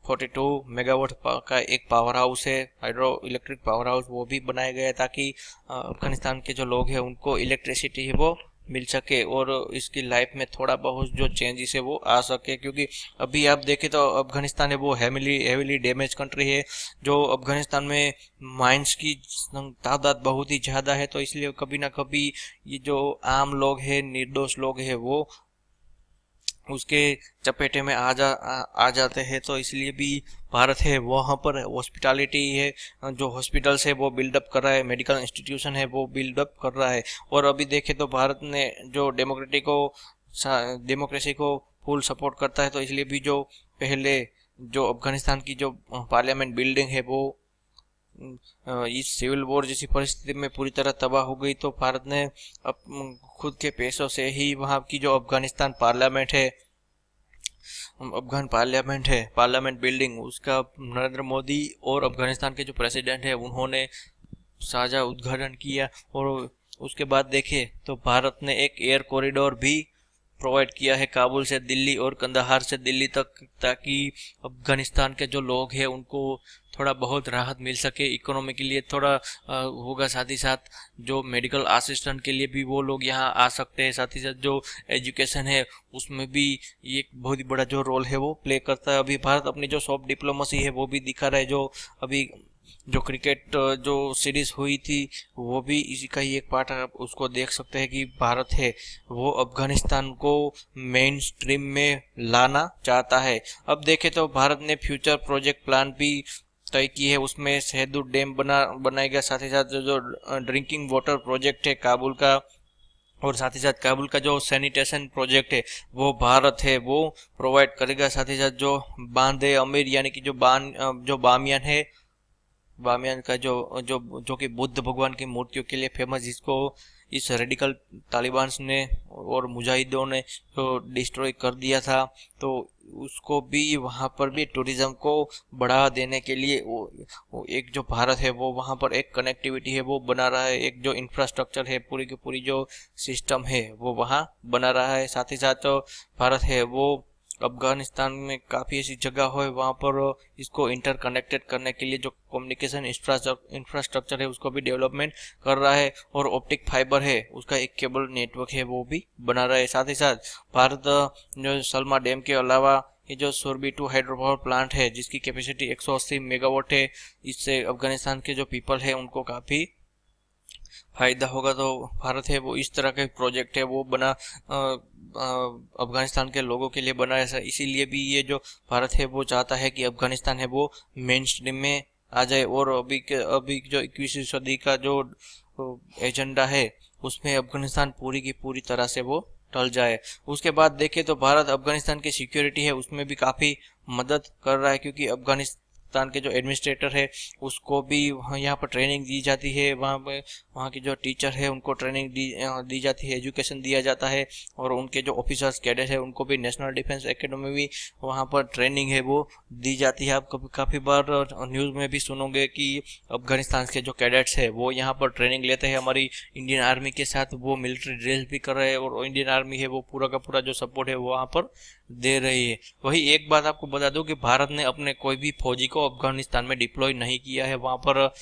42 मेगावाट का एक पावर हाउस है, हाइड्रो इलेक्ट्रिक पावर हाउस, वो भी बनाया गया है ताकि अफगानिस्तान के जो लोग हैं उनको इलेक्ट्रिसिटी है वो मिल सके और इसकी लाइफ में थोड़ा बहुत जो चेंजेस है वो आ सके। क्योंकि अभी आप देखें तो अफगानिस्तान है वो हेविली डैमेज कंट्री है, जो अफगानिस्तान में माइंस की तादाद बहुत ही ज़्यादा है, तो इसलिए कभी ना कभी ये जो आम लोग हैं, निर्दोष लोग हैं, वो उसके चपेटे में आ जाते हैं। तो इसलिए भी भारत है वहाँ पर हॉस्पिटैलिटी है, जो हॉस्पिटल्स है वो बिल्डअप कर रहा है, मेडिकल इंस्टीट्यूशन है वो बिल्डअप कर रहा है। और अभी देखें तो भारत ने जो डेमोक्रेसी को फुल सपोर्ट करता है। तो इसलिए भी जो पहले जो अफगानिस्तान की जो पार्लियामेंट बिल्डिंग है वो इस सिविल वॉर जैसी परिस्थिति में पूरी तरह तबाह हो गई। तो भारत ने खुद के पैसों से ही वहाँ की जो अफगानिस्तान पार्लियामेंट बिल्डिंग उसका नरेंद्र मोदी और अफगानिस्तान के जो प्रेसिडेंट है उन्होंने साझा उद्घाटन किया। और उसके बाद देखें तो भारत ने एक एयर कॉरिडोर भी प्रोवाइड किया है काबुल से दिल्ली और कंदाहार से दिल्ली तक, ताकि अफगानिस्तान के जो लोग हैं उनको थोड़ा बहुत राहत मिल सके, इकोनॉमी के लिए थोड़ा होगा। साथ ही साथ जो मेडिकल असिस्टेंट के लिए भी वो लोग यहाँ आ सकते हैं। साथ ही साथ जो एजुकेशन है उसमें भी ये एक बहुत ही बड़ा जो रोल है वो प्ले करता है। अभी भारत अपनी जो सॉफ्ट डिप्लोमेसी है वो भी दिखा रहा है। जो अभी जो क्रिकेट जो सीरीज हुई थी वो भी इसी का ही एक पार्ट है। आप उसको देख सकते हैं कि भारत है वो अफगानिस्तान को मेन स्ट्रीम में लाना चाहता है। अब देखें तो भारत ने फ्यूचर प्रोजेक्ट प्लान भी तय की है। उसमें सेहदू डैम बनाएगा। साथ ही साथ जो ड्रिंकिंग वाटर प्रोजेक्ट है काबुल का, और साथ ही साथ काबुल का जो सैनिटेशन प्रोजेक्ट है वो भारत है वो प्रोवाइड करेगा। साथ ही साथ जो बांदे अमीर यानी कि जो बामियान का जो कि बुद्ध भगवान की मूर्तियों के लिए फेमस, जिसको इस रेडिकल तालिबान ने और मुजाहिदों ने जो डिस्ट्रॉय कर दिया था, तो उसको भी वहाँ पर भी टूरिज्म को बढ़ावा देने के लिए वो एक जो भारत है वो वहाँ पर एक कनेक्टिविटी है वो बना रहा है। एक जो इंफ्रास्ट्रक्चर है पूरी की पूरी जो सिस्टम है वो वहाँ बना रहा है। साथ ही साथ जो भारत है वो अफगानिस्तान में काफ़ी ऐसी जगह है वहाँ पर इसको इंटरकनेक्टेड करने के लिए जो कम्युनिकेशन इंफ्रास्ट्रक्चर है उसको भी डेवलपमेंट कर रहा है। और ऑप्टिक फाइबर है उसका एक केबल नेटवर्क है वो भी बना रहा है। साथ ही साथ भारत जो सलमा डैम के अलावा ये जो सुरबी 2 हाइड्रो पावर प्लांट है जिसकी कैपेसिटी 180 मेगावाट है, इससे अफगानिस्तान के जो पीपल है उनको काफ़ी फायदा होगा। तो भारत है वो इस तरह के प्रोजेक्ट है वो बना अफगानिस्तान के लोगों के लिए बना है। इसीलिए भी ये जो भारत है वो चाहता है कि अफगानिस्तान है वो मेन स्ट्रीम में आ जाए। और अभी जो 21वीं सदी का जो एजेंडा है उसमें अफगानिस्तान पूरी की पूरी तरह से वो टल जाए। उसके बाद देखें तो भारत अफगानिस्तान की सिक्योरिटी है उसमें भी काफ़ी मदद कर रहा है, क्योंकि अफगानिस्तान के जो एडमिनिस्ट्रेटर है उसको भी यहाँ पर ट्रेनिंग दी जाती है। वहाँ के जो टीचर है उनको ट्रेनिंग दी जाती है, एजुकेशन दिया जाता है। और उनके जो ऑफिसर्स कैडेट है उनको भी नेशनल डिफेंस एकेडमी भी वहाँ पर ट्रेनिंग है वो दी जाती है। आप काफ़ी बार न्यूज़ में भी सुनोगे कि अफगानिस्तान के जो कैडेट्स है वो यहाँ पर ट्रेनिंग लेते हैं हमारी इंडियन आर्मी के साथ, वो मिलिट्री ड्रिल भी कर रहे हैं और इंडियन आर्मी है वो पूरा का पूरा जो सपोर्ट है वो वहाँ पर दे रही है। वही एक बात आपको बता दूं कि भारत ने अपने कोई भी फौजी को अफगानिस्तान में डिप्लॉय नहीं किया है, वहां पर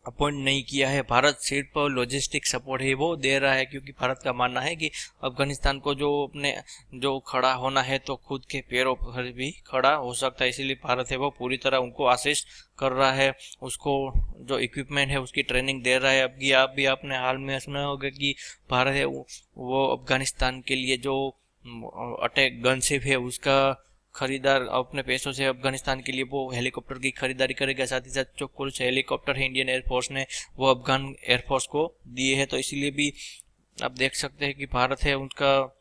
अपॉइंट नहीं किया है। भारत सिर्फ लॉजिस्टिक सपोर्ट ही वो दे रहा है, क्योंकि भारत का मानना है कि अफगानिस्तान को जो खड़ा होना है तो खुद के पैरों पर भी खड़ा हो सकता है। इसीलिए भारत है वो पूरी तरह उनको असिस्ट कर रहा है, उसको जो इक्विपमेंट है उसकी ट्रेनिंग दे रहा है। अब भी आपने हाल में सुना होगा कि भारत है वो अफगानिस्तान के लिए जो अटैक गनशिप है उसका खरीदार अपने पैसों से अफगानिस्तान के लिए वो हेलीकॉप्टर की खरीदारी करेगा। साथ ही साथ जो कुछ हेलीकॉप्टर है इंडियन एयरफोर्स ने वो अफगान एयरफोर्स को दिए हैं। तो इसीलिए भी आप देख सकते हैं कि भारत है उनका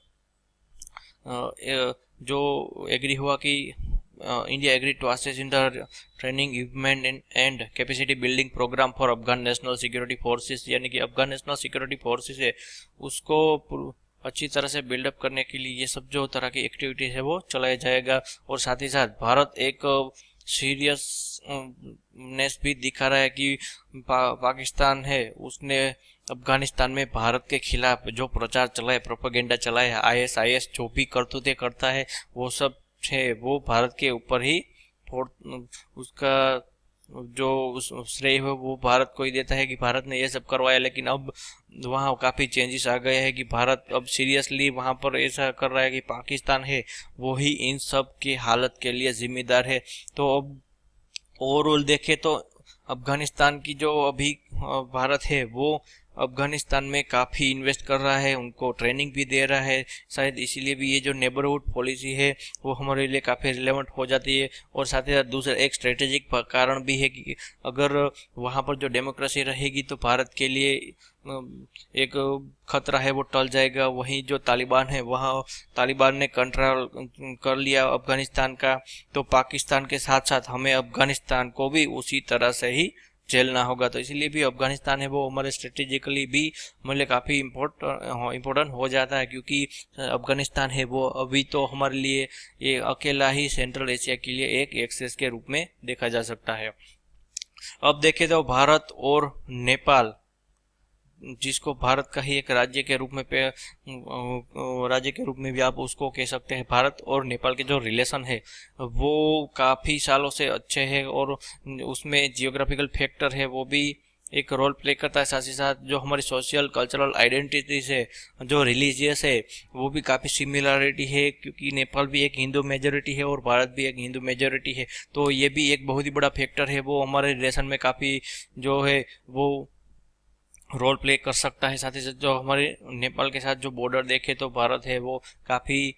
जो एग्री हुआ कि India agree to assist in the training equipment and capacity building programme for Afghan national security forces, यानी कि अफगान नेशनल सिक्योरिटी फोर्सेस है उसको अच्छी तरह से बिल्डअप करने के लिए ये सब जो तरह की एक्टिविटीज है वो चलाया जाएगा। और साथ ही साथ भारत एक सीरियसनेस भी दिखा रहा है कि पाकिस्तान है उसने अफगानिस्तान में भारत के खिलाफ जो प्रचार चलाए, प्रोपेगेंडा चलाए, ISIS जो भी करतूतें करता है वो सब है वो भारत के ऊपर ही उसका जो श्रेय है वो भारत को ही देता है कि भारत ने ये सब करवाया। लेकिन अब वहाँ काफ़ी चेंजेस आ गए हैं कि भारत अब सीरियसली वहाँ पर ऐसा कर रहा है कि पाकिस्तान है वो ही इन सब की हालत के लिए जिम्मेदार है। तो अब ओवरऑल देखें तो अफगानिस्तान की जो अभी भारत है वो अफगानिस्तान में काफ़ी इन्वेस्ट कर रहा है, उनको ट्रेनिंग भी दे रहा है। शायद इसीलिए भी ये जो नेबरहुड पॉलिसी है वो हमारे लिए काफ़ी रिलेवेंट हो जाती है। और साथ ही साथ दूसरा एक स्ट्रेटेजिक कारण भी है कि अगर वहाँ पर जो डेमोक्रेसी रहेगी तो भारत के लिए एक खतरा है वो टल जाएगा। वहीं जो तालिबान है, वहाँ तालिबान ने कंट्रोल कर लिया अफगानिस्तान का, तो पाकिस्तान के साथ साथ हमें अफगानिस्तान को भी उसी तरह से ही झेलना होगा। तो इसलिए भी अफगानिस्तान है वो हमारे स्ट्रेटेजिकली भी हमारे लिए काफ़ी इम्पोर्टेंट हो जाता है, क्योंकि अफगानिस्तान है वो अभी तो हमारे लिए ये अकेला ही सेंट्रल एशिया के लिए एक एक्सेस के रूप में देखा जा सकता है। अब देखें तो भारत और नेपाल, जिसको भारत का ही एक राज्य के रूप में राज्य के रूप में भी आप उसको कह सकते हैं। भारत और नेपाल के जो रिलेशन है वो काफ़ी सालों से अच्छे हैं, और उसमें जियोग्राफिकल फैक्टर है वो भी एक रोल प्ले करता है। साथ ही साथ जो हमारी सोशल कल्चरल आइडेंटिटीज है, जो रिलीजियस है, वो भी काफ़ी सिमिलरिटी है, क्योंकि नेपाल भी एक हिंदू मेजोरिटी है और भारत भी एक हिंदू मेजोरिटी है। तो ये भी एक बहुत ही बड़ा फैक्टर है, वो हमारे रिलेशन में काफ़ी जो है वो रोल प्ले कर सकता है। साथ ही साथ जो हमारे नेपाल के साथ जो बॉर्डर देखे तो भारत है वो काफ़ी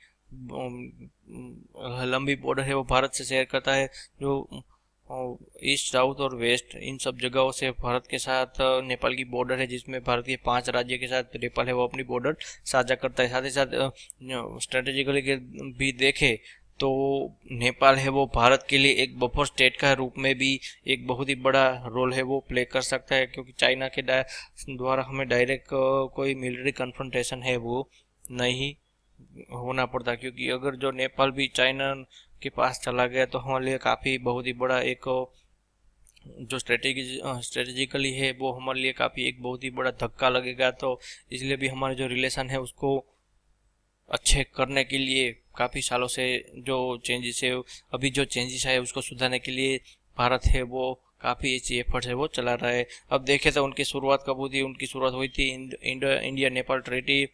लंबी बॉर्डर है वो भारत से शेयर करता है। जो ईस्ट, साउथ और वेस्ट, इन सब जगहों से भारत के साथ नेपाल की बॉर्डर है, जिसमें भारत के 5 राज्य के साथ नेपाल है वो अपनी बॉर्डर साझा करता है। साथ ही साथ स्ट्रेटेजिकली भी देखे तो नेपाल है वो भारत के लिए एक बफर स्टेट का रूप में भी एक बहुत ही बड़ा रोल है वो प्ले कर सकता है, क्योंकि चाइना के द्वारा हमें डायरेक्ट कोई मिलिट्री कन्फ्रंटेशन है वो नहीं होना पड़ता, क्योंकि अगर जो नेपाल भी चाइना के पास चला गया तो हमारे लिए काफ़ी बहुत ही बड़ा एक जो स्ट्रेटेजिकली है वो हमारे लिए काफ़ी एक बहुत ही बड़ा धक्का लगेगा। तो इसलिए भी हमारे जो रिलेशन है उसको अच्छे करने के लिए काफ़ी सालों से जो चेंजेस है, अभी जो चेंजेस है उसको सुधारने के लिए भारत है वो काफ़ी ऐसी एफर्ट्स है वो चला रहा है। अब देखें तो उनकी शुरुआत कब हुई थी? उनकी शुरुआत हुई थी India Nepal treaty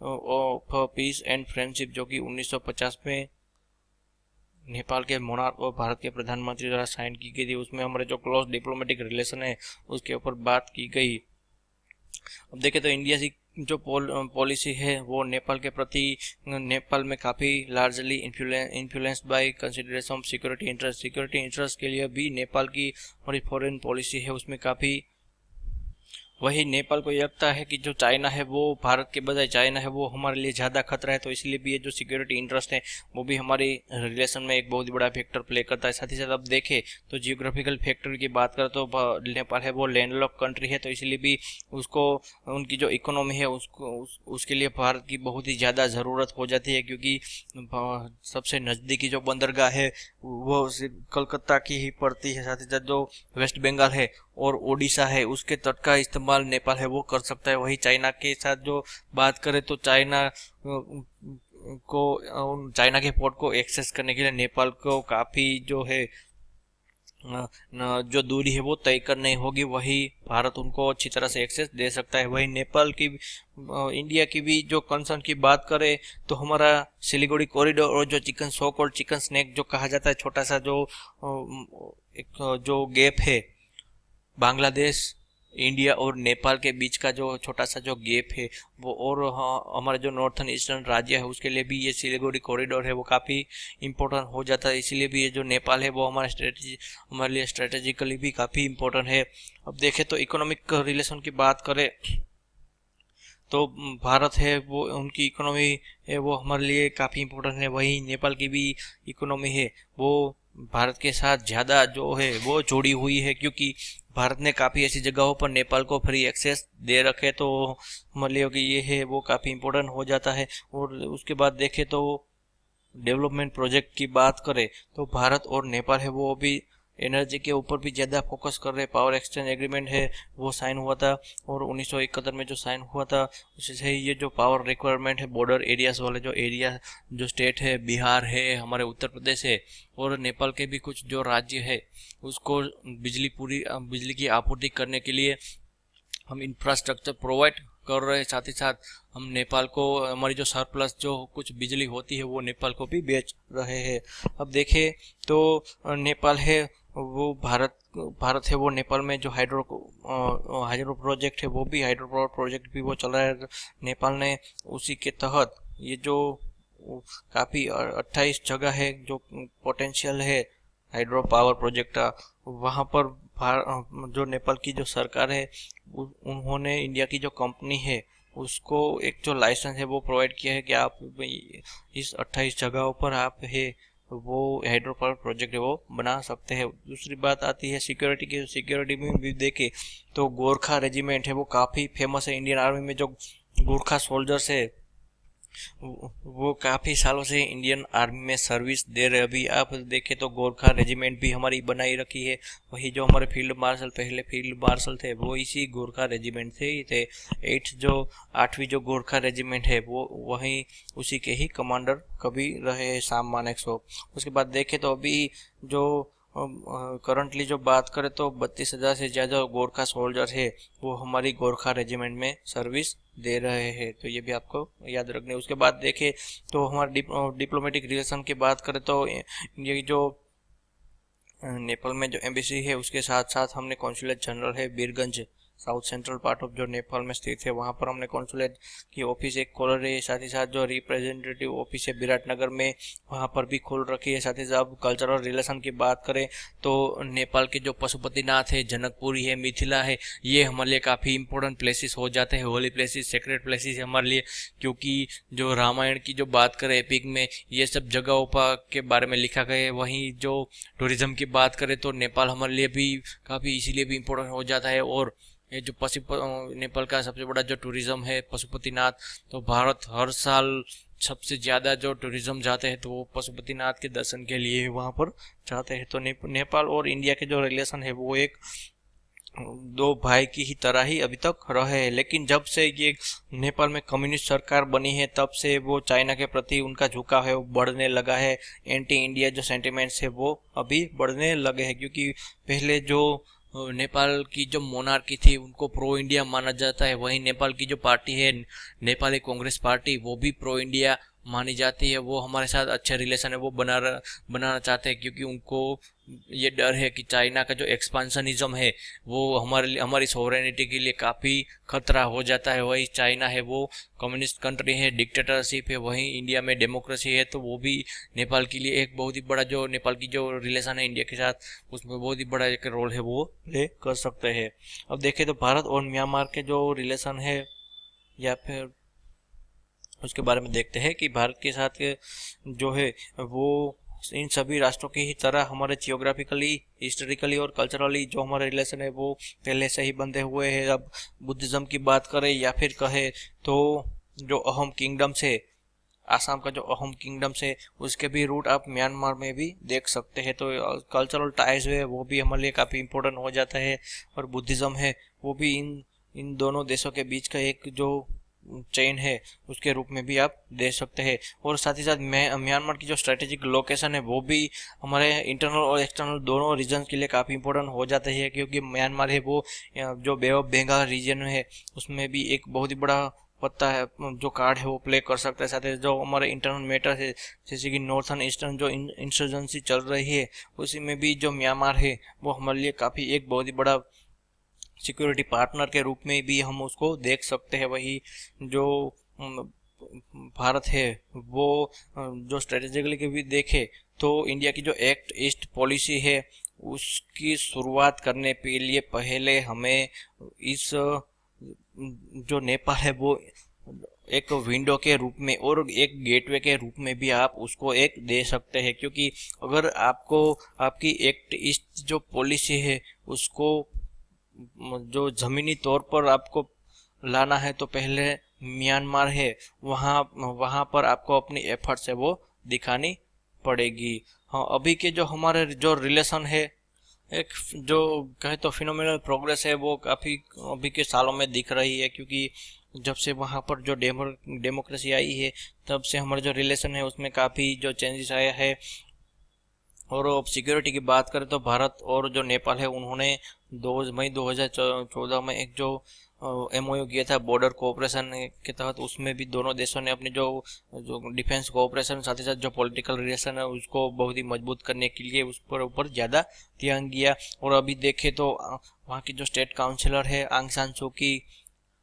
of peace and friendship, जो कि 1950 में नेपाल के मोनार्क और भारत के प्रधानमंत्री द्वारा साइन की गई थी। उसमें हमारे जो क्लोज डिप्लोमेटिक रिलेशन है उसके ऊपर बात की गई। अब देखें तो इंडिया की जो पॉलिसी है वो नेपाल के प्रति, नेपाल में काफ़ी largely influenced by consideration of security interest के लिए भी नेपाल की हमारी फॉरेन पॉलिसी है उसमें काफ़ी, वही नेपाल को ये लगता है कि जो चाइना है वो भारत के बजाय चाइना है वो हमारे लिए ज़्यादा खतरा है। तो इसलिए भी ये जो सिक्योरिटी इंटरेस्ट है वो भी हमारे रिलेशन में एक बहुत बड़ा फैक्टर प्ले करता है। साथ ही साथ अब देखें तो जियोग्राफिकल फैक्टर की बात करें तो नेपाल है वो लैंडलॉक कंट्री है, तो इसलिए भी उसको उनकी जो इकोनॉमी है उसके लिए भारत की बहुत ही ज़्यादा ज़रूरत हो जाती है, क्योंकि सबसे नज़दीकी जो बंदरगाह है वो कलकत्ता की ही पड़ती है। साथ ही साथ जो वेस्ट बंगाल है और ओडिशा है उसके तट का इस्तेमाल नेपाल है वो कर सकता है। वही चाइना के साथ जो बात करें तो चाइना के पोर्ट को एक्सेस करने के लिए नेपाल को काफ़ी जो है जो दूरी है वो तय करनी होगी, वही भारत उनको अच्छी तरह से एक्सेस दे सकता है। वही नेपाल की इंडिया की भी जो कंसर्न की बात करें तो हमारा सिलीगुड़ी कॉरिडोर और जो चिकन स्नैक जो कहा जाता है, छोटा सा जो एक जो गैप है बांग्लादेश, इंडिया और नेपाल के बीच का जो छोटा सा जो गैप है वो, और हमारे जो नॉर्थन ईस्टर्न राज्य है उसके लिए भी ये सिलीगुड़ी कॉरिडोर है वो काफ़ी इम्पोर्टेंट हो जाता है। इसीलिए भी ये जो नेपाल है वो हमारे लिए स्ट्रेटेजिकली भी काफ़ी इम्पोर्टेंट है। अब देखें तो इकोनॉमिक रिलेशन की बात करें तो भारत है वो उनकी इकोनॉमी है वो हमारे लिए काफ़ी इम्पोर्टेंट है। वही नेपाल की भी इकोनॉमी है वो भारत के साथ ज़्यादा जो है वो जुड़ी हुई है, क्योंकि भारत ने काफ़ी ऐसी जगहों पर नेपाल को फ्री एक्सेस दे रखे, तो हमारे लिए कि ये है वो काफ़ी इम्पोर्टेंट हो जाता है। और उसके बाद देखें तो डेवलपमेंट प्रोजेक्ट की बात करें तो भारत और नेपाल है वो भी एनर्जी के ऊपर भी ज़्यादा फोकस कर रहे। पावर एक्सचेंज एग्रीमेंट है वो साइन हुआ था और 1971 में जो साइन हुआ था उससे ये जो पावर रिक्वायरमेंट है बॉर्डर एरियाज वाले जो एरिया जो स्टेट है, बिहार है, हमारे उत्तर प्रदेश है और नेपाल के भी कुछ जो राज्य है उसको बिजली की आपूर्ति करने के लिए हम इंफ्रास्ट्रक्चर प्रोवाइड कर रहे हैं। साथ ही साथ हम नेपाल को हमारी जो सरप्लस जो कुछ बिजली होती है वो नेपाल को भी बेच रहे हैं। अब देखें तो नेपाल है वो भारत है वो नेपाल में जो हाइड्रो प्रोजेक्ट है वो भी हाइड्रो पावर प्रोजेक्ट भी वो चल रहा है नेपाल ने। उसी के तहत ये जो काफ़ी 28 जगह है जो पोटेंशियल है हाइड्रो पावर प्रोजेक्ट का, वहाँ पर जो नेपाल की जो सरकार है उन्होंने इंडिया की जो कंपनी है उसको एक जो लाइसेंस है वो प्रोवाइड किया है कि आप इस 28 जगहों पर आप है वो हाइड्रो पावर प्रोजेक्ट है वो बना सकते हैं। दूसरी बात आती है सिक्योरिटी की। सिक्योरिटी में भी देखे तो गोरखा रेजिमेंट है वो काफ़ी फेमस है। इंडियन आर्मी में जो गोरखा सोल्जर्स है वो काफ़ी सालों से इंडियन आर्मी में सर्विस दे रहे। अभी आप देखें तो गोरखा रेजिमेंट भी हमारी बनाई रखी है। वही जो हमारे फील्ड मार्शल पहले फील्ड मार्शल थे वो इसी गोरखा रेजिमेंट से ही थे। 8वीं जो गोरखा रेजिमेंट है वो वहीं उसी के ही कमांडर कभी रहे हैं साम मानेकशॉ। उसके बाद देखें तो अभी जो करंटली जो बात करें तो 32,000 से ज़्यादा गोरखा सोल्जर है वो हमारी गोरखा रेजिमेंट में सर्विस दे रहे हैं। तो ये भी आपको याद रखने। उसके बाद देखें तो हमारे डिप्लोमेटिक रिलेशन की बात करें तो ये जो नेपाल में जो एम्बेसी है उसके साथ साथ हमने कॉन्सुलेट जनरल है Birgunj south central part of जो नेपाल में स्थित है वहाँ पर हमने कॉन्सुलेट की ऑफिस एक खोल रही है। साथ ही साथ जो रिप्रेजेंटेटिव ऑफिस है विराटनगर में वहाँ पर भी खोल रखी है। साथ ही साथ कल्चरल रिलेशन की बात करें तो नेपाल के जो पशुपतिनाथ है, जनकपुरी है, मिथिला है, ये हमारे लिए काफ़ी इंपॉर्टेंट प्लेसेस हो जाते हैं। होली प्लेसेस, सेक्रेट प्लेसेस हमारे लिए, क्योंकि जो रामायण की जो बात करें एपिक में ये सब जगहों पर के बारे में लिखा गया है। वहीं जो टूरिज्म की बात करें तो नेपाल हमारे लिए भी काफ़ी इसीलिए भी इम्पोर्टेंट हो जाता है। और ये जो नेपाल का सबसे बड़ा जो टूरिज्म है पशुपतिनाथ, तो भारत हर साल सबसे ज़्यादा जो टूरिज्म जाते हैं तो वो पशुपतिनाथ के दर्शन के लिए वहाँ पर जाते हैं। तो नेपाल और इंडिया के जो रिलेशन है वो एक दो भाई की ही तरह ही अभी तक रहे हैं। लेकिन जब से ये नेपाल में कम्युनिस्ट सरकार बनी है तब से वो चाइना के प्रति उनका झुकाव है वो बढ़ने लगा है। एंटी इंडिया जो सेंटिमेंट्स है वो अभी बढ़ने लगे हैं, क्योंकि पहले जो नेपाल की जो मोनार्की थी उनको प्रो इंडिया माना जाता है। वहीं नेपाल की जो पार्टी है नेपाली कांग्रेस पार्टी वो भी प्रो इंडिया मानी जाती है। वो हमारे साथ अच्छे रिलेशन है वो बनाना चाहते हैं, क्योंकि उनको ये डर है कि चाइना का जो एक्सपांशनिज्म है वो हमारी सोवरेनिटी के लिए काफ़ी खतरा हो जाता है। वही चाइना है वो कम्युनिस्ट कंट्री है, डिक्टेटरशिप है, वहीं इंडिया में डेमोक्रेसी है। तो वो भी नेपाल के लिए एक बहुत ही बड़ा जो नेपाल की जो रिलेशन है इंडिया के साथ उसमें बहुत ही बड़ा एक रोल है वो प्ले कर सकते हैं। अब देखें तो भारत और म्यांमार के जो रिलेशन है या फिर उसके बारे में देखते हैं कि भारत के साथ जो है वो इन सभी राष्ट्रों की ही तरह हमारे जियोग्राफिकली, हिस्टोरिकली और कल्चरली जो हमारे रिलेशन है वो पहले से ही बंधे हुए हैं। अब बुद्धिज़्म की बात करें या फिर कहे तो जो अहोम किंगडम से आसाम का जो अहोम किंगडम से उसके भी रूट आप म्यांमार में भी देख सकते हैं। तो कल्चरल टाइज है वो भी हमारे लिए काफ़ी इंपॉर्टेंट हो जाता है। और बुद्धिज़्म है वो भी इन दोनों देशों के बीच का एक जो चेन है उसके रूप में भी आप दे सकते हैं। और साथ ही साथ म्यांमार की जो स्ट्रेटेजिक लोकेशन है वो भी हमारे इंटरनल और एक्सटर्नल दोनों रीजन के लिए काफ़ी इंपॉर्टेंट हो जाते हैं, क्योंकि म्यांमार है वो जो बे ऑफ बंगाल रीजन है उसमें भी एक बहुत ही बड़ा पत्ता है जो कार्ड है वो प्ले कर सकता है। साथ ही जो हमारे इंटरनल मैटर है जैसे कि नॉर्थन ईस्टर्न जो इंसर्जेंसी चल रही है उसी में भी जो म्यांमार है वो हमारे लिए काफ़ी एक बहुत ही बड़ा सिक्योरिटी पार्टनर के रूप में भी हम उसको देख सकते हैं। वही जो भारत है वो जो स्ट्रेटेजिकली के भी देखे तो इंडिया की जो एक्ट ईस्ट पॉलिसी है उसकी शुरुआत करने के लिए पहले हमें इस जो नेपाल है वो एक विंडो के रूप में और एक गेटवे के रूप में भी आप उसको एक दे सकते हैं। क्योंकि अगर आपको आपकी एक्ट ईस्ट जो पॉलिसी है उसको जो ज़मीनी तौर पर आपको लाना है तो पहले म्यांमार है वहाँ पर आपको अपनी एफर्ट्स है वो दिखानी पड़ेगी। हाँ, अभी के जो हमारे जो रिलेशन है एक जो कहे तो फिनोमिनल प्रोग्रेस है वो काफ़ी अभी के सालों में दिख रही है, क्योंकि जब से वहाँ पर जो डेमोक्रेसी आई है तब से हमारा जो रिलेशन है उसमें काफ़ी जो चेंजेस आया है। और अब सिक्योरिटी की बात करें तो भारत और जो नेपाल है उन्होंने 2 मई 2014 में एक जो MOU किया था बॉर्डर कोऑपरेशन के तहत, उसमें भी दोनों देशों ने अपने जो डिफेंस कोऑपरेशन साथ ही साथ जो पॉलिटिकल रिलेशन है उसको बहुत ही मजबूत करने के लिए उस पर ऊपर ज़्यादा ध्यान दिया। और अभी देखें तो वहाँ की जो स्टेट काउंसिलर है आंग सान सू की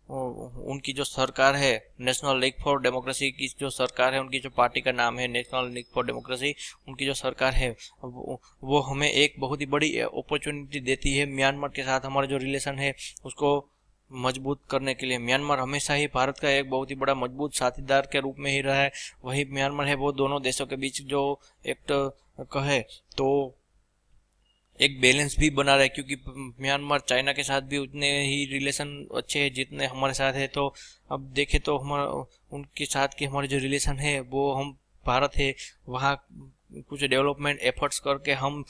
उनकी जो सरकार है, नेशनल लीग फॉर डेमोक्रेसी की जो सरकार है, उनकी जो पार्टी का नाम है नेशनल लीग फॉर डेमोक्रेसी, उनकी जो सरकार है वो हमें एक बहुत ही बड़ी अपॉर्चुनिटी देती है म्यांमार के साथ हमारा जो रिलेशन है उसको मजबूत करने के लिए। म्यांमार हमेशा ही भारत का एक बहुत ही बड़ा मजबूत साथीदार के रूप में ही रहा है। वही म्यांमार है वो दोनों देशों के बीच जो एक कहे तो एक बैलेंस भी बना रहा है, क्योंकि म्यांमार चाइना के साथ भी उतने ही रिलेशन अच्छे हैं जितने हमारे साथ है। तो अब देखें तो हमारा उनके साथ के हमारे जो रिलेशन है वो हम भारत है वहाँ कुछ डेवलपमेंट एफर्ट्स करके हम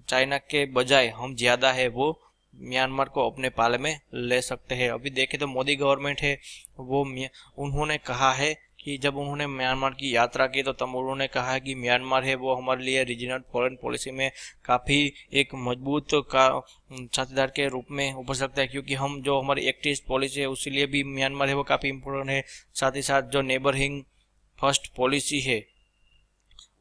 चाइना के बजाय हम ज़्यादा है वो म्यांमार को अपने पाले में ले सकते हैं। अभी देखें तो मोदी गवर्नमेंट है वो उन्होंने कहा है कि जब उन्होंने म्यांमार की यात्रा की तो तब उन्होंने कहा कि म्यांमार है वो हमारे लिए रीजनल फॉरेन पॉलिसी में काफ़ी एक मजबूत का साझेदार के रूप में उभर सकता है, क्योंकि हम जो हमारी एक्ट ईस्ट पॉलिसी है उसके लिए भी म्यांमार है वो काफ़ी इम्पोर्टेंट है। साथ ही साथ जो नेबरहिंग फर्स्ट पॉलिसी है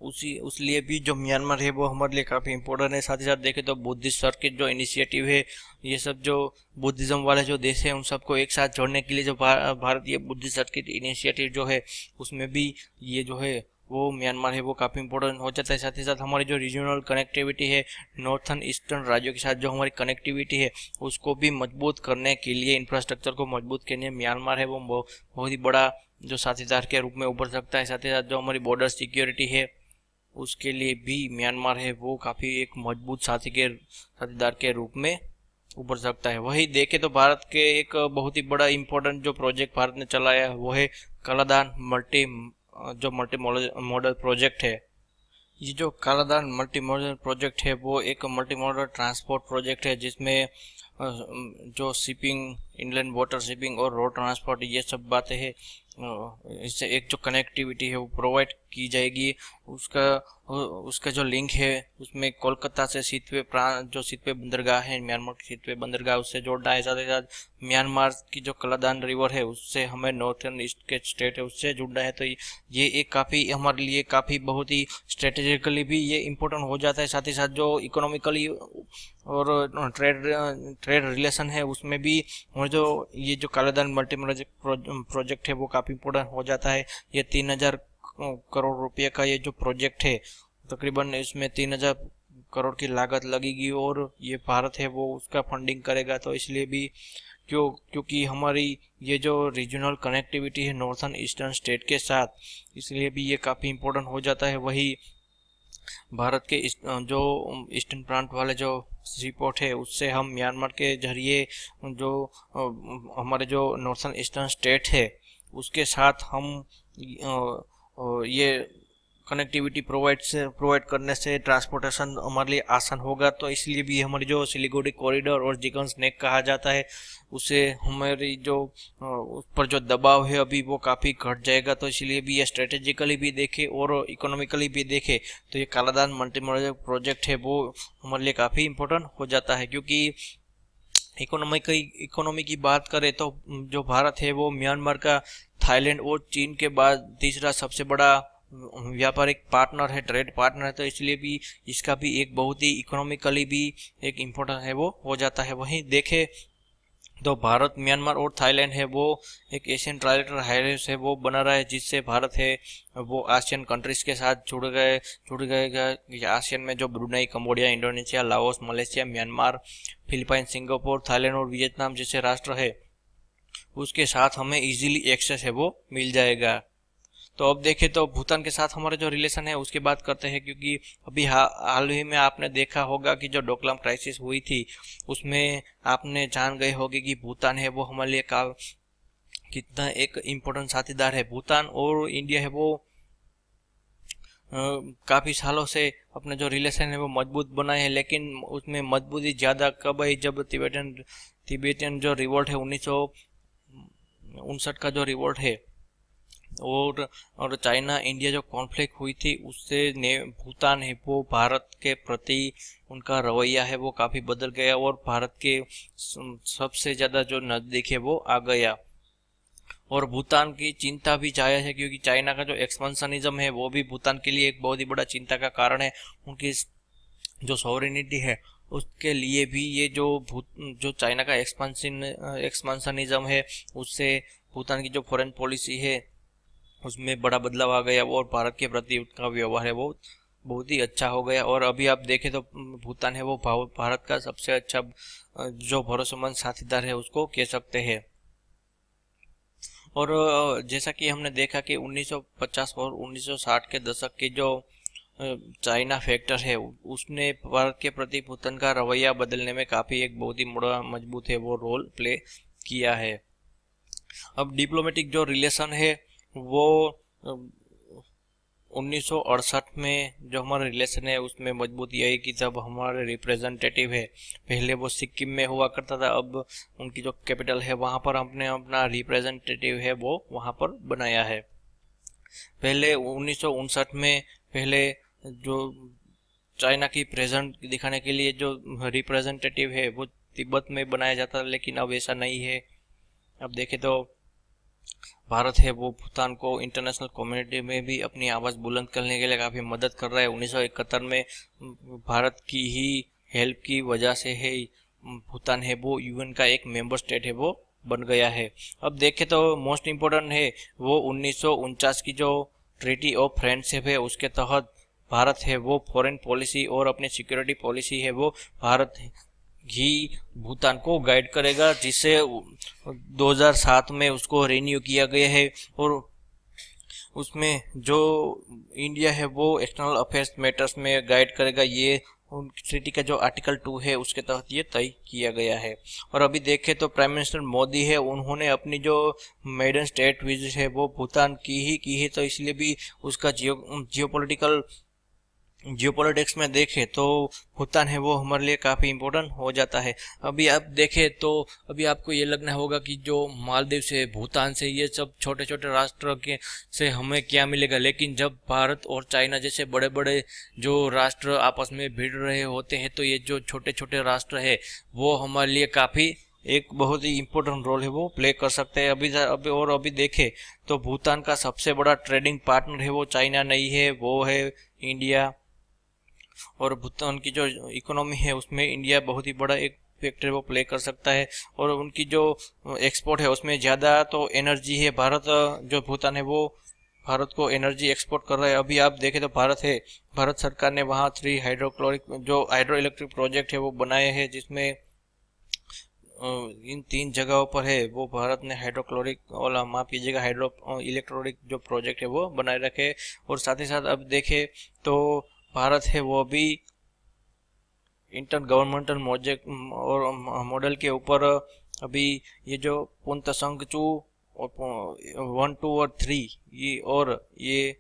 उस लिए भी जो म्यांमार है वो हमारे लिए काफ़ी इम्पोर्टेंट है। साथ ही साथ देखें तो बुद्धिस्ट सर्किट जो इनिशिएटिव है, ये सब जो बुद्धिज़्म वाले जो देश हैं उन सबको एक साथ जोड़ने के लिए जो भारतीय बुद्धिस्ट सर्किट इनिशिएटिव जो है उसमें भी ये जो है वो म्यांमार है वो काफ़ी इंपॉर्टेंट हो जाता है। साथ ही साथ हमारी जो रीजनल कनेक्टिविटी है नॉर्थन ईस्टर्न राज्यों के साथ जो हमारी कनेक्टिविटी है उसको भी मजबूत करने के लिए, इंफ्रास्ट्रक्चर को मजबूत करने म्यांमार है वो बहुत ही बड़ा जो साझेदार के रूप में उभर सकता है। साथ ही साथ जो हमारी बॉर्डर सिक्योरिटी है उसके लिए भी म्यांमार है वो काफ़ी एक मजबूत साथीदार के रूप में उभर सकता है। वही देखे तो भारत के एक बहुत ही बड़ा इम्पोर्टेंट जो प्रोजेक्ट भारत ने चलाया है वो है कालादान मल्टी मॉडल प्रोजेक्ट है। ये जो कालादान मल्टी मॉडल प्रोजेक्ट है वो एक मल्टी मॉडल ट्रांसपोर्ट प्रोजेक्ट है जिसमें जो शिपिंग, इनलैंड वाटर शिपिंग और रोड ट्रांसपोर्ट ये सब बातें हैं, इससे एक जो कनेक्टिविटी है वो प्रोवाइड की जाएगी। उसका जो लिंक है उसमें कोलकाता से जो सितवे बंदरगाह है, म्यांमार की सितवे बंदरगाह उससे जोड़ना है। साथ ही साथ म्यांमार की जो कालादान रिवर है उससे हमें नॉर्थन ईस्ट के स्टेट है उससे जुड़ना है। तो ये एक काफ़ी हमारे लिए काफ़ी बहुत ही स्ट्रेटेजिकली भी ये इम्पोर्टेंट हो जाता है। साथ ही साथ जो इकोनॉमिकली और ट्रेड रिलेशन है उसमें भी जो ये जो कालादान मल्टी प्रोजेक्ट है वो काफ़ी इम्पोर्टेंट हो जाता है। ये 3000 करोड़ रुपये का ये जो प्रोजेक्ट है तकरीबन इसमें 3000 करोड़ की लागत लगेगी और ये भारत है वो उसका फंडिंग करेगा। तो इसलिए भी क्योंकि हमारी ये जो रीजनल कनेक्टिविटी है नॉर्थन ईस्टर्न स्टेट के साथ, इसलिए भी ये काफ़ी इम्पोर्टेंट हो जाता है। वही भारत के जो ईस्टर्न प्रांत वाले जो सीपोर्ट है उससे हम म्यांमार के जरिए जो हमारे जो नॉर्थन ईस्टर्न स्टेट है उसके साथ हम ये कनेक्टिविटी प्रोवाइड करने से ट्रांसपोर्टेशन हमारे लिए आसान होगा। तो इसलिए भी हमारी जो सिलीगुड़ी कॉरिडोर और चिकन स्नैक कहा जाता है उससे हमारी जो उस पर जो दबाव है अभी वो काफ़ी घट जाएगा। तो इसलिए भी ये स्ट्रेटेजिकली भी देखे और इकोनॉमिकली भी देखे तो ये कालादान मल्टी प्रोजेक्ट है वो हमारे लिए काफ़ी इम्पोर्टेंट हो जाता है। क्योंकि इकोनॉमी की बात करें तो जो भारत है वो म्यांमार का थाईलैंड और चीन के बाद तीसरा सबसे बड़ा व्यापारिक पार्टनर है, ट्रेड पार्टनर है। तो इसलिए भी इसका भी एक बहुत ही इकोनॉमिकली भी एक इम्पोर्टेंट है वो हो जाता है। वहीं देखे तो भारत, म्यांमार और थाईलैंड है वो एक एशियन ट्राइलेटरल हाईवे है वो बना रहा है, जिससे भारत है वो आसियन कंट्रीज के साथ जुड़ गए। आसियन में जो Brunei, Cambodia, Indonesia, Laos, Malaysia, Myanmar, Philippine, Singapore, Thailand और वियतनाम जैसे राष्ट्र है उसके साथ हमें इजीली एक्सेस है वो मिल जाएगा। तो अब देखें तो भूटान के साथ हमारा जो रिलेशन है उसकी बात करते हैं, क्योंकि अभी हाल ही में आपने देखा होगा कि जो डोकलाम क्राइसिस हुई थी उसमें आपने जान गए होंगे कि भूटान है वो हमारे लिए कितना एक इम्पोर्टेंट साथीदार है। भूटान और इंडिया है वो काफ़ी सालों से अपने जो रिलेशन है वो मजबूत बनाए हैं, लेकिन उसमें मजबूती ज़्यादा कब आई जब तिब्बतियन जो रिवोल्ट है 1959 का जो रिवोल्ट है और चाइना इंडिया जो कॉन्फ्लिक्ट हुई थी उससे भूटान है वो भारत के प्रति उनका रवैया है वो काफ़ी बदल गया और भारत के सबसे ज़्यादा जो नज़दीक है वो आ गया। और भूटान की चिंता भी जायज़ है, क्योंकि चाइना का जो एक्सपेंशनिज्म है वो भी भूटान के लिए एक बहुत ही बड़ा चिंता का कारण है। उनकी जो सॉवरेनिटी है उसके लिए भी ये जो चाइना का एक्सपांशनिज्म है, उससे भूटान की जो फॉरेन पॉलिसी है उसमें बड़ा बदलाव आ गया, और भारत के प्रति उनका व्यवहार है वो बहुत ही अच्छा हो गया। और अभी आप देखें तो भूटान है वो भारत का सबसे अच्छा जो भरोसेमंद साथीदार है उसको कह सकते हैं। और जैसा कि हमने देखा कि 1950 और 1960 के दशक के जो चाइना फैक्टर है उसने भारत के प्रति भूटान का रवैया बदलने में काफी एक बहुत ही बड़ा मजबूत है वो रोल प्ले किया है। अब डिप्लोमेटिक जो रिलेशन है वो 1968 में जो हमारा रिलेशन है उसमें मजबूती आई कि जब हमारे रिप्रेजेंटेटिव है, पहले वो सिक्किम में हुआ करता था, अब उनकी जो कैपिटल है वहाँ पर हमने अपना रिप्रेजेंटेटिव है वो वहाँ पर बनाया है। पहले 1959 में पहले जो चाइना की प्रेजेंट दिखाने के लिए जो रिप्रेजेंटेटिव है वो तिब्बत में बनाया जाता था, लेकिन अब ऐसा नहीं है। अब देखें तो भारत है वो भूटान को इंटरनेशनल कम्युनिटी में भी अपनी आवाज़ बुलंद करने के लिए काफ़ी मदद कर रहा है। 1971 में भारत की ही हेल्प की वजह से है भूटान है वो यूएन का एक मेंबर स्टेट है वो बन गया है। अब देखें तो मोस्ट इम्पोर्टेंट है वो 1949 की जो ट्रीटी ऑफ फ्रेंडशिप है उसके तहत भारत है वो फॉरेन पॉलिसी और अपनी सिक्योरिटी पॉलिसी है वो भारत ही भूटान को गाइड करेगा, जिसे 2007 में उसको रिन्यू किया गया है। और उसमें जो इंडिया है वो एक्सटर्नल अफेयर्स मैटर्स में गाइड करेगा, ये ट्रीटी का जो आर्टिकल 2 है उसके तहत ये तय किया गया है। और अभी देखें तो प्राइम मिनिस्टर मोदी है उन्होंने अपनी जो मेडन स्टेट विजिट है वो भूटान की ही, तो इसलिए भी उसका जियोपॉलिटिक्स में देखें तो भूटान है वो हमारे लिए काफ़ी इम्पोर्टेंट हो जाता है। अभी आप देखें तो अभी आपको ये लगना होगा कि जो मालदीव से, भूटान से, ये सब छोटे छोटे राष्ट्र के से हमें क्या मिलेगा, लेकिन जब भारत और चाइना जैसे बड़े बड़े जो राष्ट्र आपस में भिड़ रहे होते हैं तो ये जो छोटे छोटे राष्ट्र है वो हमारे लिए काफ़ी एक बहुत ही इम्पोर्टेंट रोल है वो प्ले कर सकते हैं। अभी देखें तो भूटान का सबसे बड़ा ट्रेडिंग पार्टनर है वो चाइना नहीं है, वो है इंडिया। और भूटान की जो इकोनॉमी है उसमें इंडिया बहुत ही बड़ा एक फैक्टर वो प्ले कर सकता है। और उनकी जो एक्सपोर्ट है उसमें ज़्यादा तो एनर्जी है, जो भूटान है वो भारत को एनर्जी एक्सपोर्ट कर रहा है। अभी आप देखें तो भारत सरकार ने वहाँ 3 हाइड्रो इलेक्ट्रिक प्रोजेक्ट है वो बनाए हैं, जिसमें इन 3 जगहों पर है वो भारत ने हाइड्रो इलेक्ट्रॉनिक जो प्रोजेक्ट है वो बनाए रखे। और साथ ही साथ अब देखें तो भारत है वो भी इंटर गवर्नमेंटल और मॉडल के ऊपर अभी ये जो पुंतसंगचू और 1, 2 और 3 ये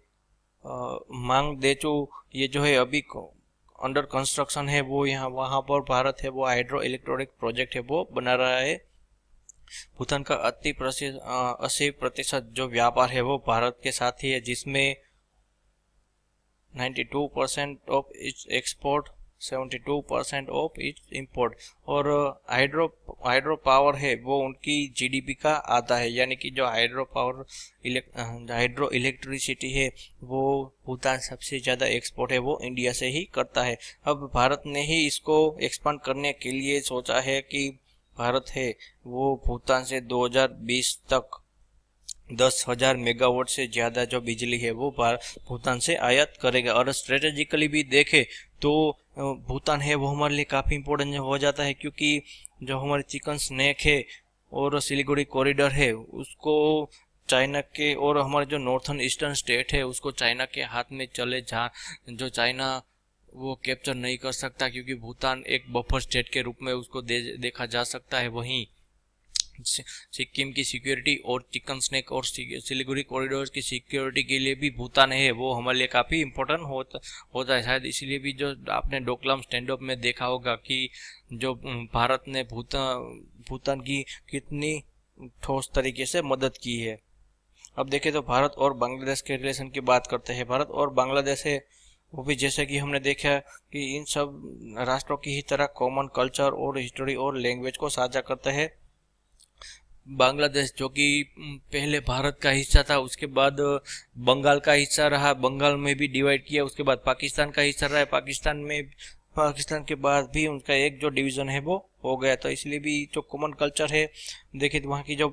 मांग देचू ये जो है अभी अंडर कंस्ट्रक्शन है वो वहाँ पर भारत है वो हाइड्रो इलेक्ट्रॉनिक प्रोजेक्ट है वो बना रहा है। भूटान का 80% जो व्यापार है वो भारत के साथ ही है, जिसमें 92% of its export, 72% of its import. और हाइड्रो पावर है वो उनकी जीडीपी का आता है, यानी कि जो हाइड्रो इलेक्ट्रिसिटी है वो भूटान सबसे ज़्यादा एक्सपोर्ट है वो इंडिया से ही करता है। अब भारत ने ही इसको एक्सपांड करने के लिए सोचा है कि भारत है वो भूटान से 2020 तक 10,000 मेगावाट से ज़्यादा जो बिजली है वो भूटान से आयात करेगा। और स्ट्रेटेजिकली भी देखें तो भूटान है वो हमारे लिए काफ़ी इम्पोर्टेंट हो जाता है, क्योंकि जो हमारे चिकन स्नैक है और सिलीगुड़ी कॉरिडोर है उसको चाइना के, और हमारे जो नॉर्थन ईस्टर्न स्टेट है उसको चाइना के हाथ में चले जा जो चाइना वो कैप्चर नहीं कर सकता, क्योंकि भूटान एक बफर स्टेट के रूप में उसको देखा जा सकता है। वहीं सिक्किम की सिक्योरिटी और चिकन स्नैक और सिलीगुड़ी कॉरिडोर की सिक्योरिटी के लिए भी भूटान है वो हमारे लिए काफ़ी इम्पोर्टेंट होता है। शायद इसीलिए भी जो आपने डोकलाम स्टैंड अप में देखा होगा कि जो भारत ने भूटान की कितनी ठोस तरीके से मदद की है। अब देखें तो भारत और बांग्लादेश के रिलेशन की बात करते हैं। भारत और बांग्लादेश है वो भी जैसे कि हमने देखा कि इन सब राष्ट्रों की ही तरह कॉमन कल्चर और हिस्ट्री और लैंग्वेज को साझा करते हैं। बांग्लादेश जो कि पहले भारत का हिस्सा था, उसके बाद बंगाल का हिस्सा रहा, बंगाल में भी डिवाइड किया, उसके बाद पाकिस्तान का हिस्सा रहा है, पाकिस्तान में पाकिस्तान के बाद भी उनका एक जो डिवीज़न है वो हो गया। तो इसलिए भी जो कॉमन कल्चर है, देखिए तो वहाँ की जो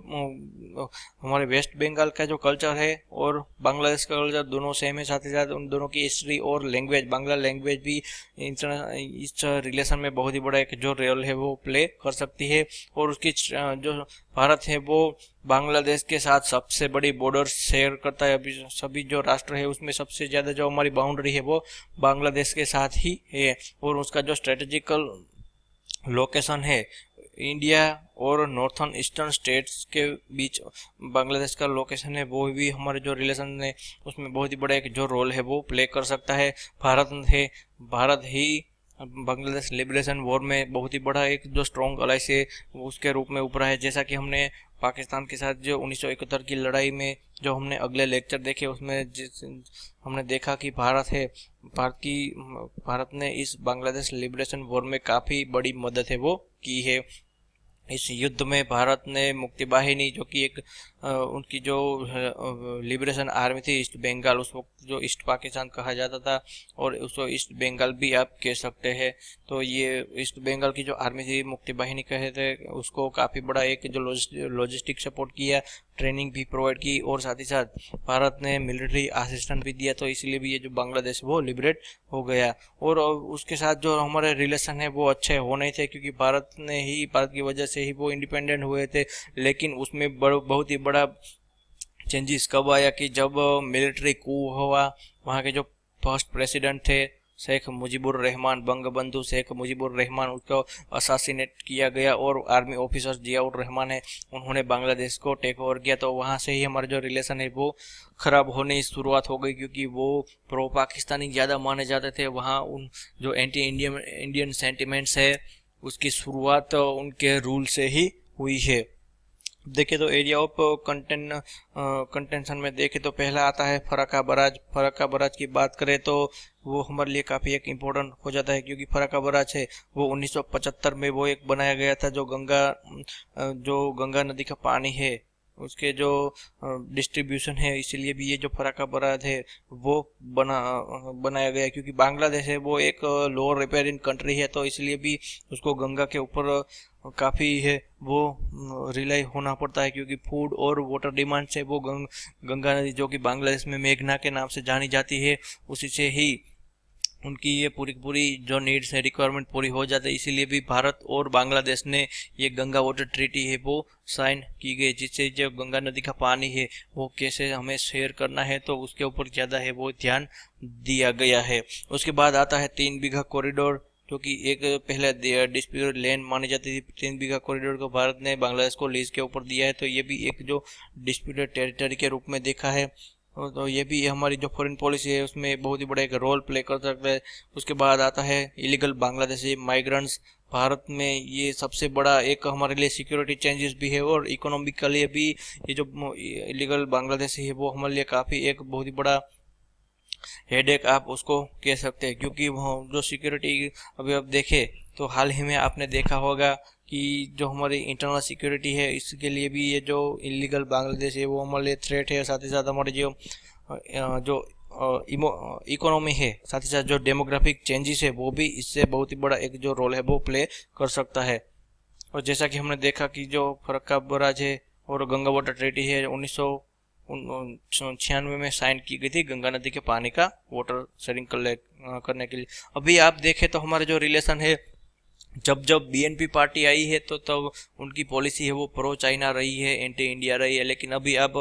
हमारे वेस्ट बंगाल का जो कल्चर है और बांग्लादेश का कल्चर दोनों सेम है। साथ ही साथ उन दोनों की हिस्ट्री और लैंग्वेज, बांग्ला लैंग्वेज भी इस रिलेशन में बहुत ही बड़ा एक जो रोल है वो प्ले कर सकती है। और उसकी जो भारत है वो बांग्लादेश के साथ सबसे बड़ी बॉर्डर शेयर करता है। अभी सभी जो राष्ट्र है उसमें सबसे ज़्यादा जो हमारी बाउंड्री है वो बांग्लादेश के साथ ही है। और उसका जो स्ट्रेटेजिकल लोकेशन है इंडिया और नॉर्थन ईस्टर्न स्टेट्स के बीच बांग्लादेश का लोकेशन है, वो भी हमारे जो रिलेशन है उसमें बहुत ही बड़ा एक जो रोल है वो प्ले कर सकता है। भारत ही बांग्लादेश लिबरेशन वॉर में बहुत ही बड़ा एक जो स्ट्रॉन्ग अलाइस है उसके रूप में उभरा है। जैसा कि हमने पाकिस्तान के साथ जो 1971 की लड़ाई में जो हमने अगले लेक्चर देखे उसमें हमने देखा कि भारत ने इस बांग्लादेश लिबरेशन वॉर में काफ़ी बड़ी मदद है वो की है। इस युद्ध में भारत ने मुक्ति बाहिनी जो कि एक उनकी जो लिबरेशन आर्मी थी ईस्ट बंगाल, उस वक्त जो ईस्ट पाकिस्तान कहा जाता था और उसको ईस्ट बंगाल भी आप कह सकते हैं। तो ये ईस्ट बंगाल की जो आर्मी थी मुक्ति बाहिनी कहे थे, उसको काफ़ी बड़ा एक जो लॉजिस्टिक सपोर्ट किया, ट्रेनिंग भी प्रोवाइड की और साथ ही साथ भारत ने मिलिट्री असिस्टेंट भी दिया। तो इसलिए भी ये जो बांग्लादेश वो लिबरेट हो गया। और उसके साथ जो हमारे रिलेशन है वो अच्छे हो नहीं थे क्योंकि भारत की वजह से ही वो इंडिपेंडेंट हुए थे। लेकिन उसमें बहुत ही बड़ा चेंजेस कब आया कि जब मिलिट्री कू हुआ, वहाँ के जो फर्स्ट प्रेसिडेंट थे शेख मुजीबुर रहमान, बंगबंधु शेख मुजीबुर रहमान, उसको असासिनेट किया गया और आर्मी ऑफिसर जियाउर रहमान है उन्होंने बांग्लादेश को टेक ओवर किया। तो वहाँ से ही हमारे जो रिलेशन है वो ख़राब होने की शुरुआत हो गई क्योंकि वो प्रो पाकिस्तानी ज़्यादा माने जाते थे। वहाँ उन जो एंटी इंडियन सेंटिमेंट्स है उसकी शुरुआत उनके रूल से ही हुई है। देखे तो एरिया ऑफ कंटेंशन में देखे तो पहला आता है फरक्का बराज। फरक्का बराज की बात करें तो वो हमारे लिए काफ़ी एक इम्पोर्टेंट हो जाता है क्योंकि फरक्का बराज है वो 1975 में वो एक बनाया गया था। जो गंगा नदी का पानी है उसके जो डिस्ट्रीब्यूशन है, इसीलिए भी ये जो फरक्का बराज है वो बनाया गया क्योंकि बांग्लादेश है वो एक लोअर रिपेयरिंग कंट्री है। तो इसलिए भी उसको गंगा के ऊपर काफ़ी है वो रिलाई होना पड़ता है क्योंकि फूड और वाटर डिमांड से वो गंगा नदी जो कि बांग्लादेश में मेघना के नाम से जानी जाती है, उसी से ही उनकी ये पूरी जो नीड्स है रिक्वायरमेंट पूरी हो जाती है। इसीलिए भी भारत और बांग्लादेश ने ये गंगा वाटर ट्रीटी है वो साइन की गई, जिससे जो गंगा नदी का पानी है वो कैसे हमें शेयर करना है तो उसके ऊपर ज़्यादा है वो ध्यान दिया गया है। उसके बाद आता है 3 बीघा कॉरिडोर, जो कि एक पहले डिस्प्यूटेड लैंड मानी जाती थी। 3 बीघा कॉरिडोर को भारत ने बांग्लादेश को लीज के ऊपर दिया है, तो ये भी एक जो डिस्प्यूटेड टेरिटरी के रूप में देखा है। तो ये भी हमारी जो फॉरेन पॉलिसी है उसमें बहुत ही बड़ा एक रोल प्ले कर सकता है। उसके बाद आता है इलीगल बांग्लादेशी माइग्रेंट्स। भारत में ये सबसे बड़ा एक हमारे लिए सिक्योरिटी चेंजेस भी है और इकोनॉमिकली भी ये जो इलीगल बांग्लादेशी है वो हमारे लिए काफ़ी एक बहुत ही बड़ा हेडेक आप उसको कह सकते हैं क्योंकि वो जो सिक्योरिटी अभी आप देखें तो हाल ही में आपने देखा होगा कि जो हमारी इंटरनल सिक्योरिटी है इसके लिए भी ये जो इलीगल बांग्लादेश है वो हमारे लिए थ्रेट है। साथ ही साथ हमारे जो इकोनॉमी है, साथ ही साथ जो डेमोग्राफिक चेंजेस है वो भी इससे बहुत ही बड़ा एक जो रोल है वो प्ले कर सकता है। और जैसा कि हमने देखा कि जो फरक्का बराज है और गंगा वाटर ट्रीटी है 1996 में साइन की गई थी गंगा नदी के पानी का वाटर शेयरिंग करने के लिए। अभी आप देखें तो हमारे जो रिलेशन है जब बीएनपी पार्टी आई है तो तब उनकी पॉलिसी है वो प्रो चाइना रही है, एंटी इंडिया रही है। लेकिन अभी आप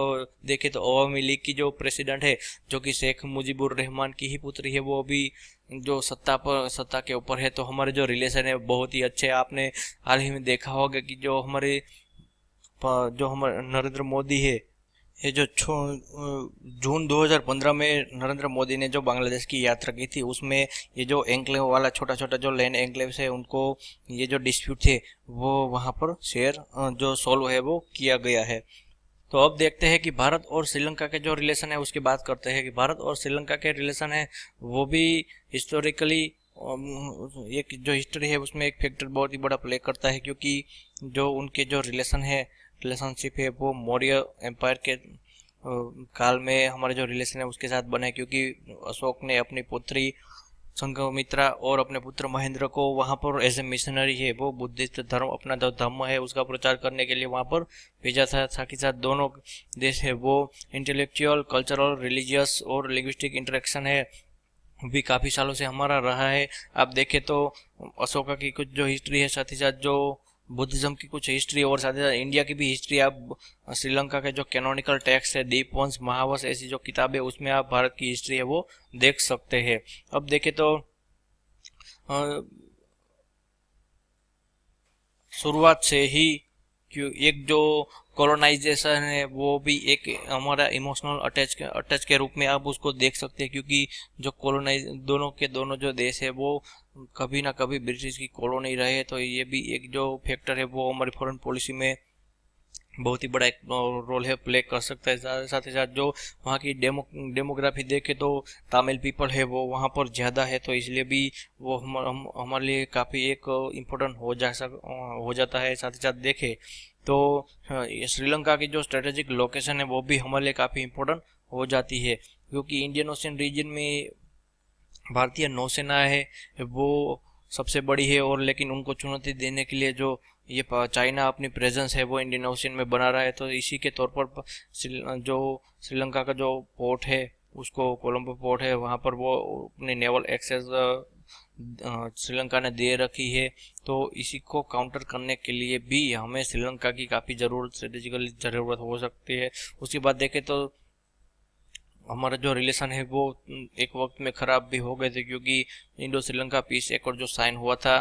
देखें तो अवामी लीग की जो प्रेसिडेंट है जो कि शेख मुजीबुर रहमान की ही पुत्री है वो अभी जो सत्ता के ऊपर है। तो हमारे जो रिलेशन है बहुत ही अच्छे। आपने हाल ही में देखा होगा कि जो हमारे नरेंद्र मोदी है, ये जो जून 2015 में नरेंद्र मोदी ने जो बांग्लादेश की यात्रा की थी उसमें ये जो एंक्लेव वाला छोटा जो लैंड एंक्लेव है उनको ये जो डिस्प्यूट थे वो वहाँ पर शेयर जो सॉल्व है वो किया गया है। तो अब देखते हैं कि भारत और श्रीलंका के जो रिलेशन है उसकी बात करते हैं कि भारत और श्रीलंका के रिलेशन है वो भी हिस्टोरिकली एक जो हिस्ट्री है उसमें एक फैक्टर बहुत ही बड़ा प्ले करता है क्योंकि जो उनके जो रिलेशनशिप है वो मौर्य एम्पायर के काल में हमारे जो रिलेशन है उसके साथ बने क्योंकि अशोक ने अपनी पुत्री संघमित्रा और अपने पुत्र महेंद्र को वहां पर एज ए मिशनरी है वो बुद्धिस्ट धर्म अपना जो धर्म है उसका प्रचार करने के लिए वहां पर भेजा था। साथ ही साथ दोनों देश है वो इंटेलेक्चुअल, कल्चरल, रिलीजियस और लिंग्विस्टिक इंटरेक्शन है भी काफ़ी सालों से हमारा रहा है। आप देखें तो अशोका की कुछ जो हिस्ट्री है, साथ ही साथ जो बुद्धिज्म की कुछ हिस्ट्री और साथ ही साथ इंडिया की भी हिस्ट्री, आप श्रीलंका के जो कैनोनिकल टेक्स्ट है, दीपवंश, महावंश, ऐसी जो किताबें उसमें आप भारत की हिस्ट्री है वो देख सकते हैं। अब देखें तो शुरुआत से ही क्यों एक जो कॉलोनाइजेशन है वो भी एक हमारा इमोशनल अटैच के रूप में आप उसको देख सकते हैं, क्योंकि जो कॉलोनाइज दोनों के दोनों जो देश है वो कभी ना कभी ब्रिटिश की कॉलोनी रहे, तो ये भी एक जो फैक्टर है वो हमारी फॉरेन पॉलिसी में बहुत ही बड़ा एक रोल है प्ले कर सकता है। साथ ही साथ जो वहाँ की डेमोग्राफी देखे तो तमिल पीपल है वो वहाँ पर ज़्यादा है, तो इसलिए भी वो हमारे लिए काफ़ी एक इम्पोर्टेंट हो जाता है। साथ ही साथ देखे तो श्रीलंका की जो स्ट्रेटेजिक लोकेशन है वो भी हमारे लिए काफ़ी इम्पोर्टेंट हो जाती है, क्योंकि इंडियन ओशियन रीजन में भारतीय नौसेना है वो सबसे बड़ी है, और लेकिन उनको चुनौती देने के लिए जो ये चाइना अपनी प्रेजेंस है वो इंडियन ओशियन में बना रहा है, तो इसी के तौर पर जो श्रीलंका का जो पोर्ट है उसको कोलंबो पोर्ट है वहाँ पर वो अपनी नेवल एक्सेस श्रीलंका ने दे रखी है। तो इसी को काउंटर करने के लिए भी हमें श्रीलंका की काफ़ी ज़रूरत, स्ट्रेटेजिकली ज़रूरत हो सकती है। उसके बाद देखें तो हमारा जो रिलेशन है वो एक वक्त में ख़राब भी हो गए थे, क्योंकि इंडो श्रीलंका पीस एकॉर्ड जो साइन हुआ था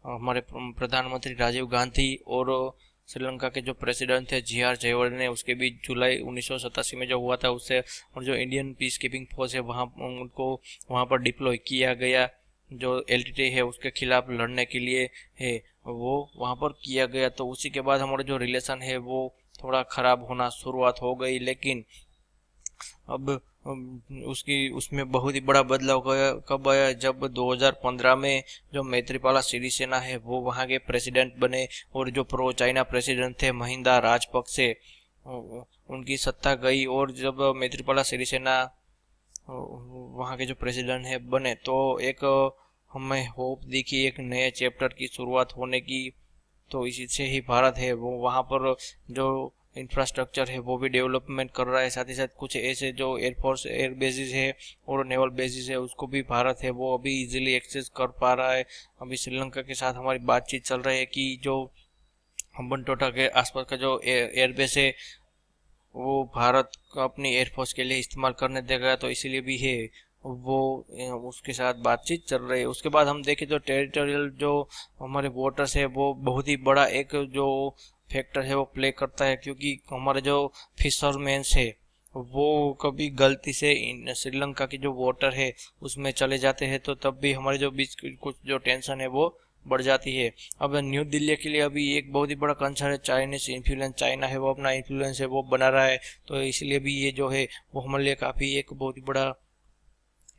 हमारे प्रधानमंत्री राजीव गांधी और श्रीलंका के जो प्रेसिडेंट थे जी आर जयवर्धने ने, उसके बीच जुलाई 1987 में जो हुआ था उससे, और जो इंडियन पीस कीपिंग फोर्स है वहाँ उनको वहाँ पर डिप्लॉय किया गया, जो एलटीटी है उसके खिलाफ लड़ने के लिए है वो वहाँ पर किया गया। तो उसी के बाद हमारा जो रिलेशन है वो थोड़ा ख़राब होना शुरुआत हो गई, लेकिन अब उसकी उसमें बहुत ही बड़ा बदलाव कब आया, जब 2015 में जो मैत्रीपाला सिरिसेना है वो वहाँ के प्रेसिडेंट बने, और जो प्रो चाइना प्रेसिडेंट थे महिंदा राजपक्षे उनकी सत्ता गई, और जब मैत्रीपाला सिरिसेना वहाँ के जो प्रेसिडेंट है बने तो एक हमें होप दिखी एक नए चैप्टर की शुरुआत होने की। तो इसी से ही भारत है वो वहाँ पर जो इंफ्रास्ट्रक्चर है वो भी डेवलपमेंट कर रहा है। साथ ही साथ कुछ ऐसे जो एयरफोर्स एयर बेसिस है और नेवल बेसिस है उसको भी भारत है वो अभी इजीली एक्सेस कर पा रहा है। अभी श्रीलंका के साथ हमारी बातचीत चल रही है कि जो हम्बनटोटा के आसपास का जो एयरबेस है वो भारत अपनी एयरफोर्स के लिए इस्तेमाल करने देगा, तो इसीलिए भी है वो उसके साथ बातचीत चल रही है। उसके बाद हम देखें तो टेरिटोरियल जो हमारे वाटर्स है वो बहुत ही बड़ा एक जो फैक्टर है वो प्ले करता है, क्योंकि हमारे जो फिशरमैन्स है वो कभी गलती से श्रीलंका की जो वाटर है उसमें चले जाते हैं, तो तब भी हमारे जो बीच कुछ जो टेंशन है वो बढ़ जाती है। अब न्यू दिल्ली के लिए अभी एक बहुत ही बड़ा कंसर्न है चाइनीज इन्फ्लुएंस, चाइना है वो अपना इन्फ्लुएंस है वो बना रहा है, तो इसलिए भी ये जो है वो हमारे लिए काफ़ी एक बहुत ही बड़ा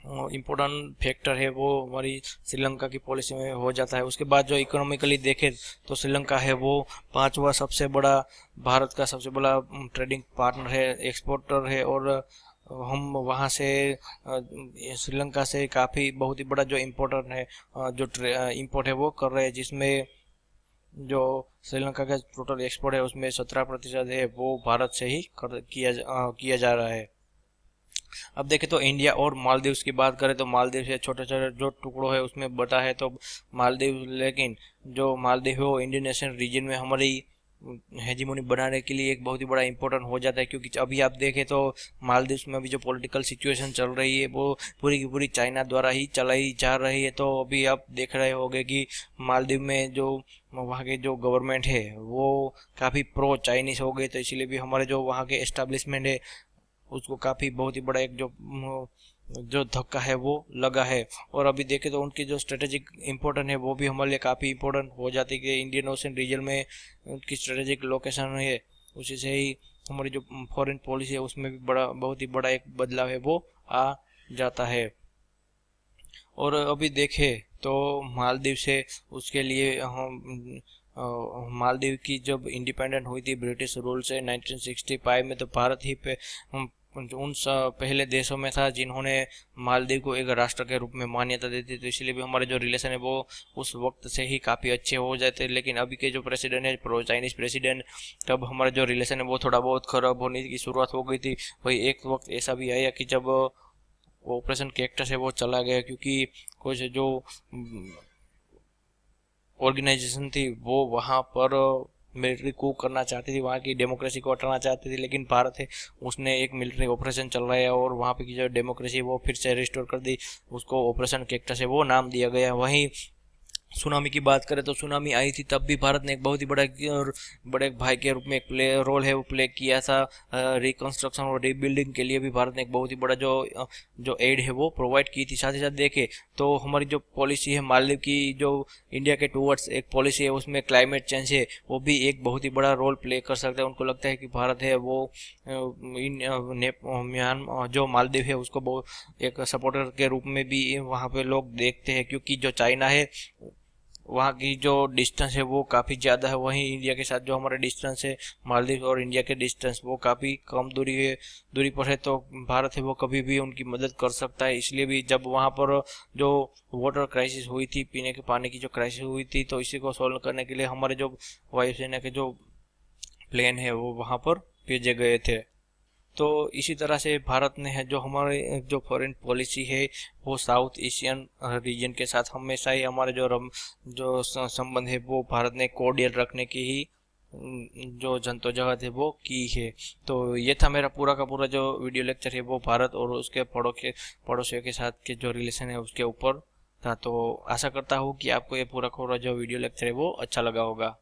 इम्पोर्टेंट फैक्टर है वो हमारी श्रीलंका की पॉलिसी में हो जाता है। उसके बाद जो इकोनॉमिकली देखें तो श्रीलंका है वो पांचवा सबसे बड़ा, भारत का सबसे बड़ा ट्रेडिंग पार्टनर है, एक्सपोर्टर है, और हम वहाँ से श्रीलंका से काफ़ी बहुत ही बड़ा जो इम्पोर्टर है जो इम्पोर्ट है वो कर रहे हैं, जिसमें जो श्रीलंका का टोटल एक्सपोर्ट है उसमें 17% है वो भारत से ही किया जा रहा है। अब देखें तो इंडिया और मालदीव की बात करें तो मालदीव से छोटे छोटे जो टुकड़ों है उसमें बटा है तो मालदीव, लेकिन जो मालदीव है वो इंडियन ओशियन रीजन में हमारी हेजीमोनी बनाने के लिए एक बहुत ही बड़ा इंपॉर्टेंट हो जाता है, क्योंकि अभी आप देखें तो मालदीव में अभी जो पॉलिटिकल सिचुएशन चल रही है वो पूरी की पूरी चाइना द्वारा ही चलाई जा रही है। तो अभी आप देख रहे होंगे कि मालदीव में जो वहाँ के जो गवर्नमेंट है वो काफ़ी प्रो चाइनीज हो गई, तो इसीलिए भी हमारे जो वहाँ के एस्टेब्लिशमेंट है उसको काफ़ी बहुत ही बड़ा एक जो धक्का है वो लगा है। और अभी देखें तो उनकी जो स्ट्रेटेजिक इम्पोर्टेंट है वो भी हमारे लिए काफ़ी इम्पोर्टेंट हो जाती है कि इंडियन ओशन रीजन में उनकी स्ट्रेटेजिक लोकेशन है, उसी से ही हमारी जो फॉरेन पॉलिसी है उसमें भी बहुत ही बड़ा एक बदलाव है वो आ जाता है। और अभी देखें तो मालदीव से उसके लिए हम मालदीव की जब इंडिपेंडेंट हुई थी ब्रिटिश रूल से 1965 में, तो भारत ही पे पहले देशों में था जिन्होंने मालदीव को एक राष्ट्र के रूप में मान्यता दी थी, तो इसलिए भी हमारे जो रिलेशन है वो उस वक्त से ही काफ़ी अच्छे हो जाते। लेकिन अभी के जो प्रेसिडेंट है, प्रो चाइनीज़ प्रेसिडेंट, तब हमारा जो रिलेशन है वो थोड़ा बहुत खराब होने की शुरुआत हो गई थी। वही एक वक्त ऐसा भी आया कि जब ऑपरेशन कैक्टस है वो चला गया, क्योंकि कुछ जो ऑर्गेनाइजेशन थी वो वहाँ पर मिलिट्री कूप करना चाहती थी, वहाँ की डेमोक्रेसी को हटाना चाहती थी। लेकिन भारत है, उसने एक मिलिट्री ऑपरेशन चल रहा है और वहाँ पे की जो डेमोक्रेसी वो फिर से रिस्टोर कर दी। उसको ऑपरेशन कैक्टस है वो नाम दिया गया। वहीं सुनामी की बात करें तो सुनामी आई थी तब भी भारत ने एक बहुत ही बड़ा और बड़े भाई के रूप में एक रोल है वो प्ले किया था। रिकंस्ट्रक्शन और रीबिल्डिंग के लिए भी भारत ने एक बहुत ही बड़ा जो एड है वो प्रोवाइड की थी। साथ ही साथ देखें तो हमारी जो पॉलिसी है मालदीव की, जो इंडिया के टूवर्ड्स एक पॉलिसी है, उसमें क्लाइमेट चेंज है वो भी एक बहुत ही बड़ा रोल प्ले कर सकता है। उनको लगता है कि भारत है वो म्यान जो मालदीव है उसको एक सपोर्टर के रूप में भी वहाँ पे लोग देखते हैं, क्योंकि जो चाइना है वहाँ की जो डिस्टेंस है वो काफ़ी ज़्यादा है। वहीं इंडिया के साथ जो हमारा डिस्टेंस है, मालदीव और इंडिया के डिस्टेंस वो काफ़ी कम दूरी पर है, तो भारत है वो कभी भी उनकी मदद कर सकता है। इसलिए भी जब वहाँ पर जो वाटर क्राइसिस हुई थी, पीने के पानी की जो क्राइसिस हुई थी, तो इसी को सॉल्व करने के लिए हमारे जो वायुसेना के जो प्लेन है वो वहाँ पर भेजे गए थे। तो इसी तरह से भारत ने है जो हमारे जो फॉरेन पॉलिसी है वो साउथ एशियन रीजन के साथ हमेशा ही हमारे संबंध है वो भारत ने कोर्डियल रखने की ही जो जद्दोजहद है वो की है। तो ये था मेरा पूरा का पूरा जो वीडियो लेक्चर है वो भारत और उसके पड़ोसियों के साथ के जो रिलेशन है उसके ऊपर था। तो आशा करता हूँ कि आपको ये पूरा का पूरा जो वीडियो लेक्चर है वो अच्छा लगा होगा।